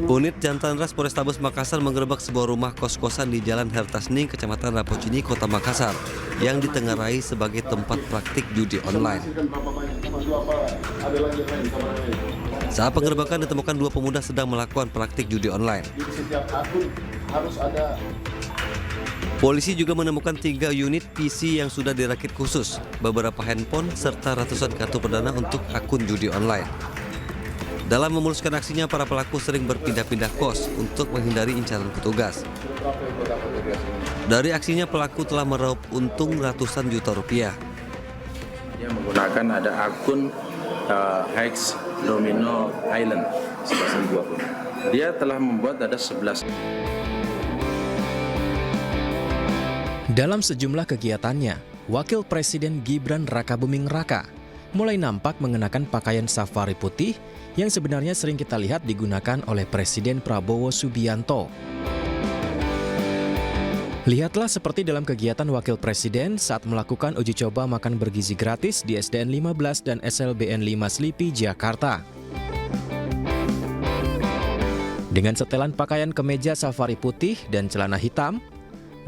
Unit Jantanras Polrestabes Makassar menggerebek sebuah rumah kos-kosan di Jalan Hertasning, Kecamatan Rapocini, Kota Makassar, yang ditengarai sebagai tempat praktik judi online. Saat penggerebekan ditemukan dua pemuda sedang melakukan praktik judi online. Polisi juga menemukan 3 unit PC yang sudah dirakit khusus, beberapa handphone, serta ratusan kartu perdana untuk akun judi online. Dalam memuluskan aksinya, para pelaku sering berpindah-pindah kos untuk menghindari incaran petugas. Dari aksinya, pelaku telah meraup untung ratusan juta rupiah. Dia menggunakan ada akun Hex Domino Island 2020. Dia telah membuat ada 11. Dalam sejumlah kegiatannya, Wakil Presiden Gibran Rakabuming Raka mulai nampak mengenakan pakaian safari putih yang sebenarnya sering kita lihat digunakan oleh Presiden Prabowo Subianto. Lihatlah seperti dalam kegiatan Wakil Presiden saat melakukan uji coba makan bergizi gratis di SDN 15 dan SLBN 5 Slipi, Jakarta. Dengan setelan pakaian kemeja safari putih dan celana hitam,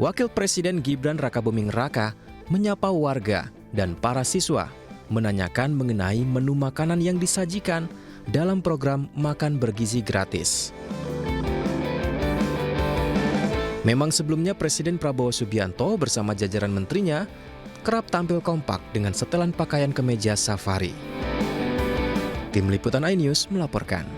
Wakil Presiden Gibran Rakabuming Raka menyapa warga dan para siswa, menanyakan mengenai menu makanan yang disajikan dalam program Makan Bergizi Gratis. Memang sebelumnya Presiden Prabowo Subianto bersama jajaran menterinya kerap tampil kompak dengan setelan pakaian kemeja safari. Tim Liputan iNews melaporkan.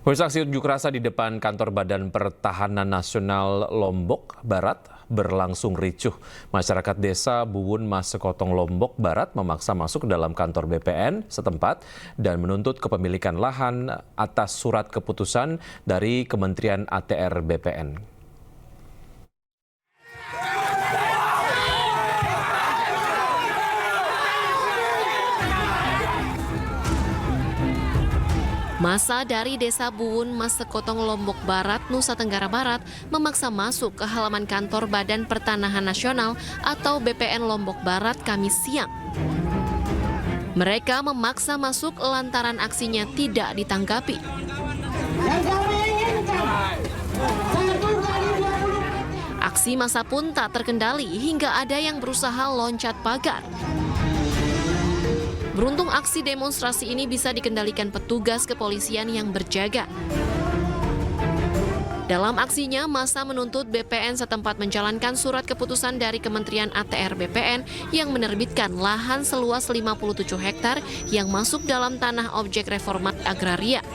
Aksi unjuk rasa di depan kantor Badan Pertahanan Nasional Lombok Barat berlangsung ricuh. Masyarakat desa Buwun Masekotong Lombok Barat memaksa masuk ke dalam kantor BPN setempat dan menuntut kepemilikan lahan atas surat keputusan dari Kementerian ATR BPN. Massa dari Desa Buwun, Masekotong, Lombok Barat, Nusa Tenggara Barat memaksa masuk ke halaman kantor Badan Pertanahan Nasional atau BPN Lombok Barat Kamis siang. Mereka memaksa masuk lantaran aksinya tidak ditanggapi. Aksi massa pun tak terkendali hingga ada yang berusaha loncat pagar. Beruntung aksi demonstrasi ini bisa dikendalikan petugas kepolisian yang berjaga. Dalam aksinya, massa menuntut BPN setempat menjalankan surat keputusan dari Kementerian ATR BPN yang menerbitkan lahan seluas 57 hektar yang masuk dalam tanah objek reformasi agraria.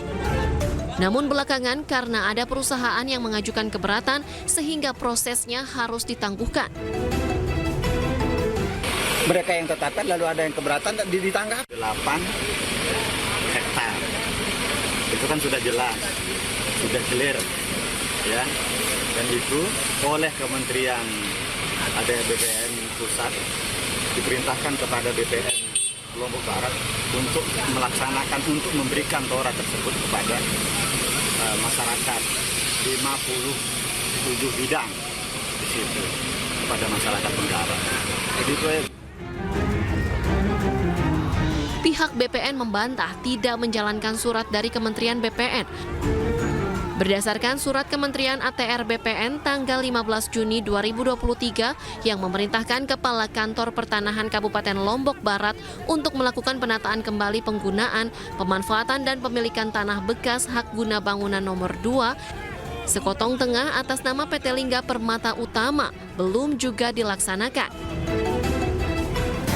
Namun belakangan karena ada perusahaan yang mengajukan keberatan sehingga prosesnya harus ditangguhkan. Mereka yang tetapkan lalu ada yang keberatan ditangkap. 8 hektar. Itu kan sudah jelas, sudah clear. ya, dan itu oleh Kementerian ATR BPN Pusat diperintahkan kepada BPN Lombok Barat untuk melaksanakan, untuk memberikan tora tersebut kepada masyarakat 57 bidang di situ kepada masyarakat Tenggara. Jadi itu Pihak BPN membantah tidak menjalankan surat dari Kementerian BPN. Berdasarkan surat Kementerian ATR BPN tanggal 15 Juni 2023 yang memerintahkan Kepala Kantor Pertanahan Kabupaten Lombok Barat untuk melakukan penataan kembali penggunaan, pemanfaatan dan pemilikan tanah bekas hak guna bangunan nomor 2 Sekotong Tengah atas nama PT Lingga Permata Utama belum juga dilaksanakan.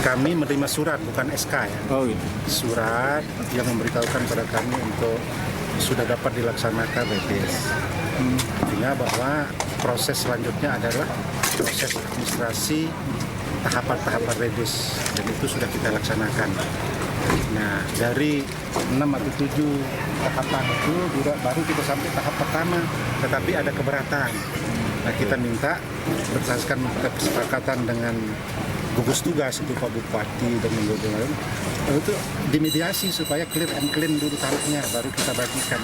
Kami menerima surat, bukan SK ya. Oh, gitu. Surat yang memberitahukan kepada kami untuk sudah dapat dilaksanakan redes. Artinya bahwa proses selanjutnya adalah proses administrasi tahapan-tahapan redes, dan itu sudah kita laksanakan. Nah, dari 6 atau 7 tahapan itu baru kita sampai tahap pertama, tetapi ada keberatan. Nah, kita minta berdasarkan kesepakatan dengan gugus tugas itu Pak Bupati dan lain-lain, itu dimediasi supaya clear and clean dulu tanahnya, baru kita bagikan.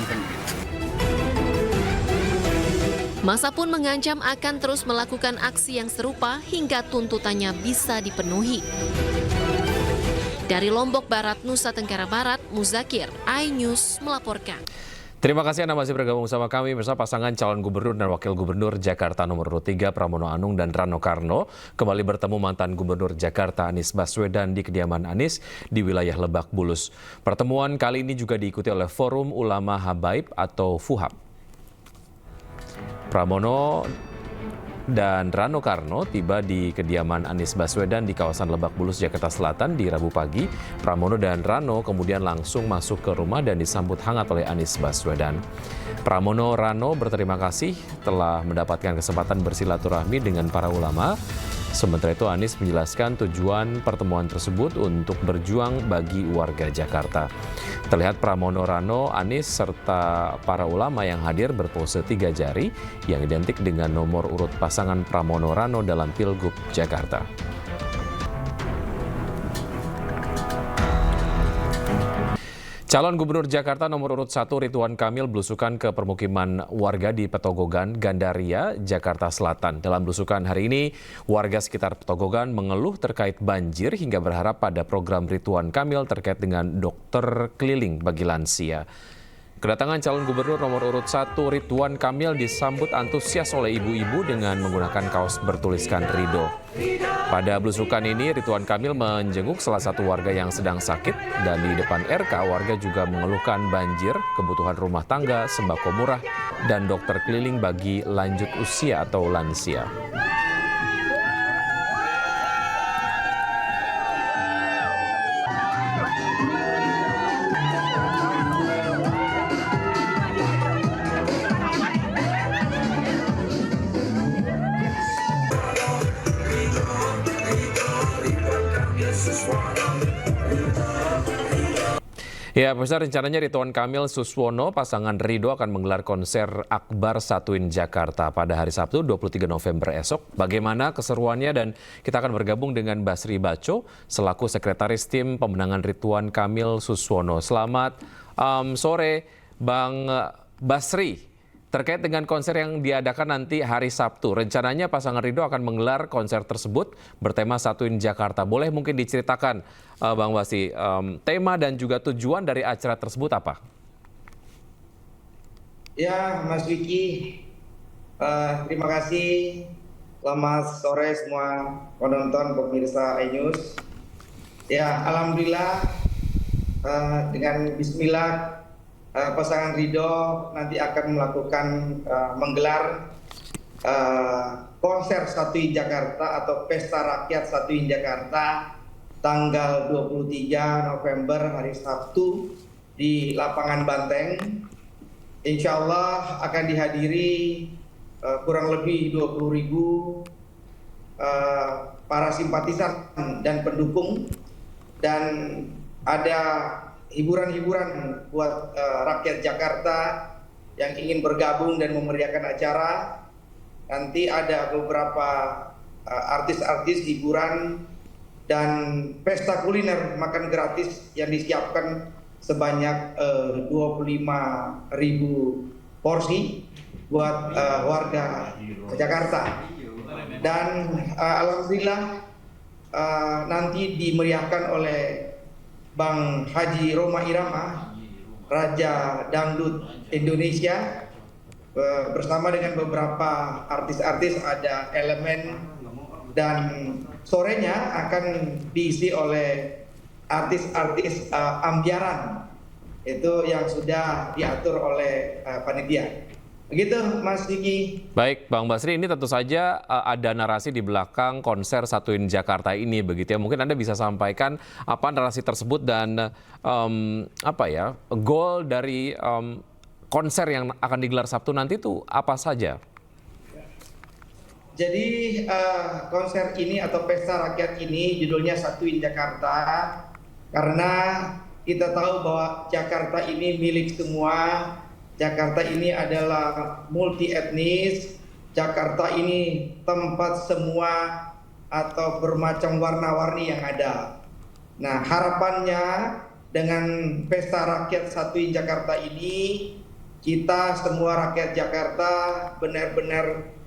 Masa pun mengancam akan terus melakukan aksi yang serupa hingga tuntutannya bisa dipenuhi. Dari Lombok Barat, Nusa Tenggara Barat, Muzakir, iNews melaporkan. Terima kasih Anda masih bergabung sama kami bersama pasangan calon gubernur dan wakil gubernur Jakarta nomor urut 3 Pramono Anung dan Rano Karno kembali bertemu mantan gubernur Jakarta Anies Baswedan di kediaman Anies di wilayah Lebak Bulus. Pertemuan kali ini juga diikuti oleh Forum Ulama Habaib atau FUHAB. Pramono dan Rano Karno tiba di kediaman Anies Baswedan di kawasan Lebak Bulus, Jakarta Selatan di Rabu pagi. Pramono dan Rano kemudian langsung masuk ke rumah dan disambut hangat oleh Anies Baswedan. Pramono Rano berterima kasih telah mendapatkan kesempatan bersilaturahmi dengan para ulama. Sementara itu Anies menjelaskan tujuan pertemuan tersebut untuk berjuang bagi warga Jakarta. Terlihat Pramono Rano, Anies serta para ulama yang hadir berpose 3 jari yang identik dengan nomor urut pasangan Pramono Rano dalam Pilgub Jakarta. Calon Gubernur Jakarta nomor urut 1 Ridwan Kamil belusukan ke permukiman warga di Petogogan, Gandaria, Jakarta Selatan. Dalam belusukan hari ini, warga sekitar Petogogan mengeluh terkait banjir hingga berharap pada program Ridwan Kamil terkait dengan dokter keliling bagi lansia. Kedatangan calon gubernur nomor urut 1 Ridwan Kamil disambut antusias oleh ibu-ibu dengan menggunakan kaos bertuliskan Ridho. Pada belusukan ini, Ridwan Kamil menjenguk salah satu warga yang sedang sakit dan di depan RK warga juga mengeluhkan banjir, kebutuhan rumah tangga, sembako murah, dan dokter keliling bagi lanjut usia atau lansia. Ya, pemirsa, rencananya Ridwan Kamil Suswono pasangan Ridho akan menggelar konser Akbar Satuin Jakarta pada hari Sabtu 23 November esok. Bagaimana keseruannya, dan kita akan bergabung dengan Basri Baco selaku sekretaris tim pemenangan Ridwan Kamil Suswono. Selamat sore Bang Basri. Terkait dengan konser yang diadakan nanti hari Sabtu, rencananya pasangan Ridho akan menggelar konser tersebut bertema Satuin Jakarta. Boleh mungkin diceritakan, Bang Basri, tema dan juga tujuan dari acara tersebut apa? Ya, Mas Wiki, terima kasih. Selamat sore semua penonton pemirsa iNews. Ya, alhamdulillah dengan Bismillah. Pasangan Ridho nanti akan melakukan menggelar konser Satuin Jakarta atau Pesta Rakyat Satuin Jakarta tanggal 23 November hari Sabtu di Lapangan Banteng. Insya Allah akan dihadiri kurang lebih 20.000 para simpatisan dan pendukung, dan ada hiburan-hiburan buat rakyat Jakarta yang ingin bergabung dan memeriahkan acara. Nanti ada beberapa artis-artis hiburan dan pesta kuliner makan gratis yang disiapkan sebanyak 25.000 porsi buat warga Jakarta. Dan alhamdulillah nanti dimeriahkan oleh Bang Haji Roma Irama, Raja Dangdut Indonesia, bersama dengan beberapa artis-artis, ada elemen, dan sorenya akan diisi oleh artis-artis ambiaran, itu yang sudah diatur oleh panitia. Begitu Mas Diki. Baik Bang Basri, ini tentu saja ada narasi di belakang konser Satuin Jakarta ini begitu ya. Mungkin Anda bisa sampaikan apa narasi tersebut dan goal dari konser yang akan digelar Sabtu nanti itu apa saja? Jadi konser ini atau pesta rakyat ini judulnya Satuin Jakarta karena kita tahu bahwa Jakarta ini milik semua. Jakarta ini adalah multi etnis. Jakarta ini tempat semua atau bermacam warna-warni yang ada. Nah, harapannya dengan pesta rakyat Satuin Jakarta ini, kita semua rakyat Jakarta benar-benar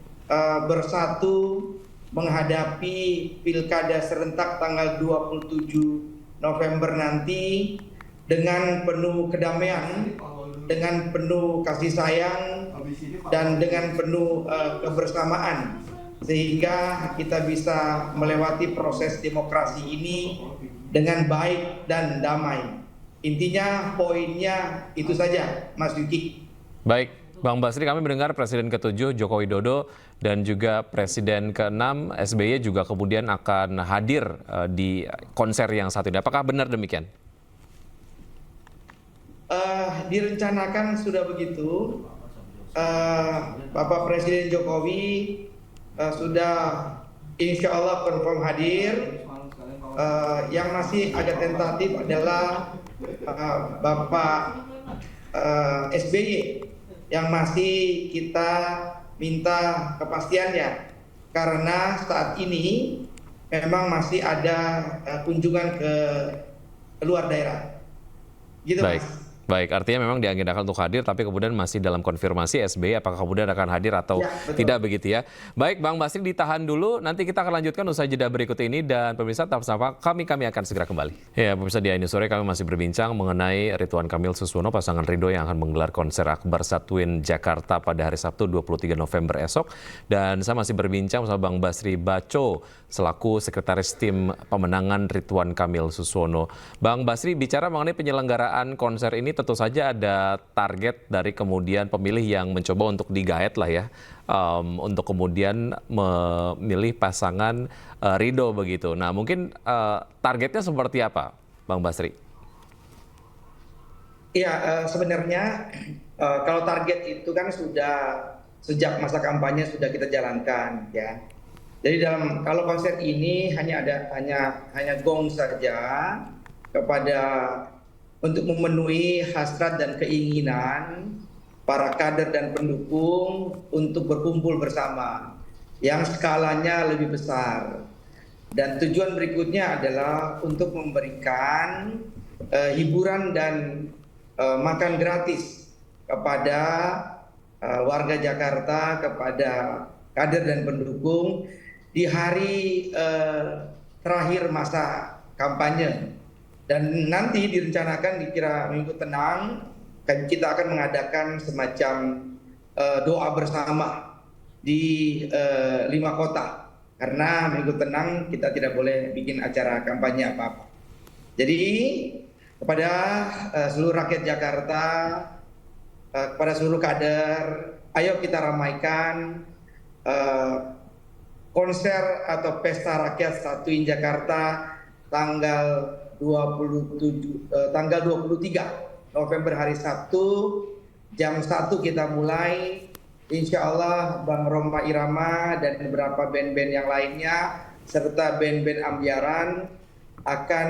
bersatu menghadapi pilkada serentak tanggal 27 November nanti dengan penuh kedamaian, dengan penuh kasih sayang, dan dengan penuh kebersamaan, sehingga kita bisa melewati proses demokrasi ini dengan baik dan damai. Intinya poinnya itu saja, Mas Yuki. Baik, Bang Basri, kami mendengar Presiden ke-7 Joko Widodo dan juga Presiden ke-6 SBY juga kemudian akan hadir di konser yang satu ini. Apakah benar demikian? Direncanakan sudah begitu. Bapak Presiden Jokowi sudah insya Allah confirm hadir. Yang masih agak tentatif adalah Bapak SBY yang masih kita minta kepastiannya, karena saat ini memang masih ada kunjungan ke luar daerah. Gitu, baik. Mas. Baik, artinya memang diagendakan untuk hadir, tapi kemudian masih dalam konfirmasi SBY apakah kemudian akan hadir atau tidak begitu ya. Baik, Bang Basri ditahan dulu, nanti kita akan lanjutkan usai jeda berikut ini, dan pemirsa tetap bersama kami akan segera kembali. Ya, pemirsa, di Ini Sore kami masih berbincang mengenai Ridwan Kamil Suswono, pasangan Ridho yang akan menggelar konser akbar Satuin Jakarta pada hari Sabtu 23 November esok. Dan saya masih berbincang bersama Bang Basri Baco, selaku Sekretaris Tim Pemenangan Ridwan Kamil Suswono. Bang Basri, bicara mengenai penyelenggaraan konser ini, tentu saja ada target dari kemudian pemilih yang mencoba untuk digaet lah ya, untuk kemudian memilih pasangan Ridho begitu. Nah, mungkin targetnya seperti apa, Bang Basri? Iya, sebenarnya kalau target itu kan sudah sejak masa kampanye sudah kita jalankan ya. Jadi kalau konser ini hanya gong saja kepada untuk memenuhi hasrat dan keinginan para kader dan pendukung untuk berkumpul bersama yang skalanya lebih besar. Dan tujuan berikutnya adalah untuk memberikan hiburan dan makan gratis kepada warga Jakarta, kepada kader dan pendukung di hari terakhir masa kampanye. Dan nanti direncanakan dikira Minggu Tenang kita akan mengadakan semacam doa bersama di 5 kota, karena Minggu Tenang kita tidak boleh bikin acara kampanye apa-apa. Jadi kepada seluruh rakyat Jakarta, kepada seluruh kader, ayo kita ramaikan konser atau pesta rakyat Satuin Jakarta tanggal 23 November hari Sabtu jam 1 kita mulai. Insya Allah Bang Roma Irama dan beberapa band-band yang lainnya serta band-band ambiaran akan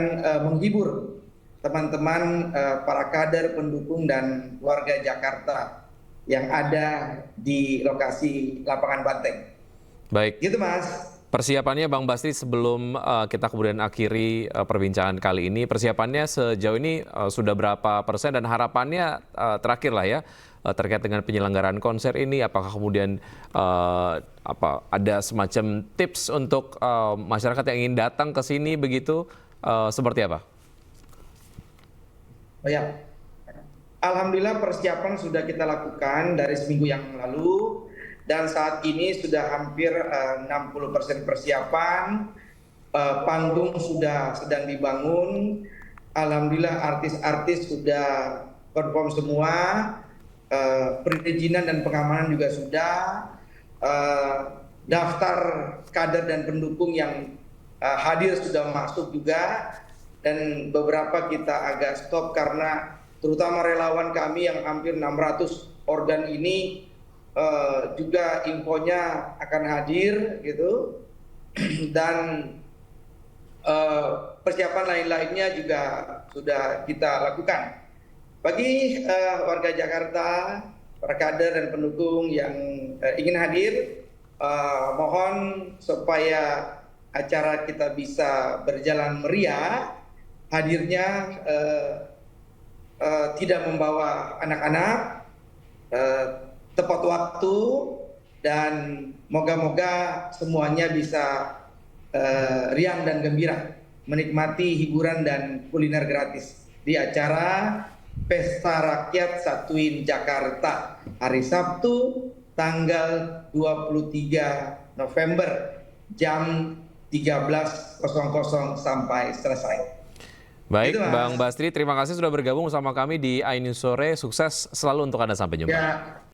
menghibur teman-teman para kader, pendukung dan warga Jakarta yang ada di lokasi lapangan Banteng. Baik. Gitu Mas. Persiapannya Bang Bastri sebelum kita kemudian akhiri perbincangan kali ini, persiapannya sejauh ini sudah berapa persen dan harapannya terakhir lah ya terkait dengan penyelenggaraan konser ini, apakah kemudian ada semacam tips untuk masyarakat yang ingin datang ke sini begitu, seperti apa? Oh ya, alhamdulillah persiapan sudah kita lakukan dari seminggu yang lalu. Dan saat ini sudah hampir 60% persiapan, panggung sudah sedang dibangun, alhamdulillah artis-artis sudah perform semua, perizinan dan pengamanan juga sudah, daftar kader dan pendukung yang hadir sudah masuk juga, dan beberapa kita agak stop karena terutama relawan kami yang hampir 600 organ ini juga infonya akan hadir gitu, dan persiapan lain-lainnya juga sudah kita lakukan. Bagi warga Jakarta, para kader dan pendukung yang ingin hadir, mohon supaya acara kita bisa berjalan meriah, hadirnya tidak membawa anak-anak, tepat waktu, dan moga-moga semuanya bisa riang dan gembira menikmati hiburan dan kuliner gratis di acara Pesta Rakyat Satuin Jakarta hari Sabtu tanggal 23 November jam 13.00 sampai selesai. Baik, Bang Bastri, terima kasih sudah bergabung bersama kami di iNews Sore. Sukses selalu untuk Anda, sampai jumpa. Ya.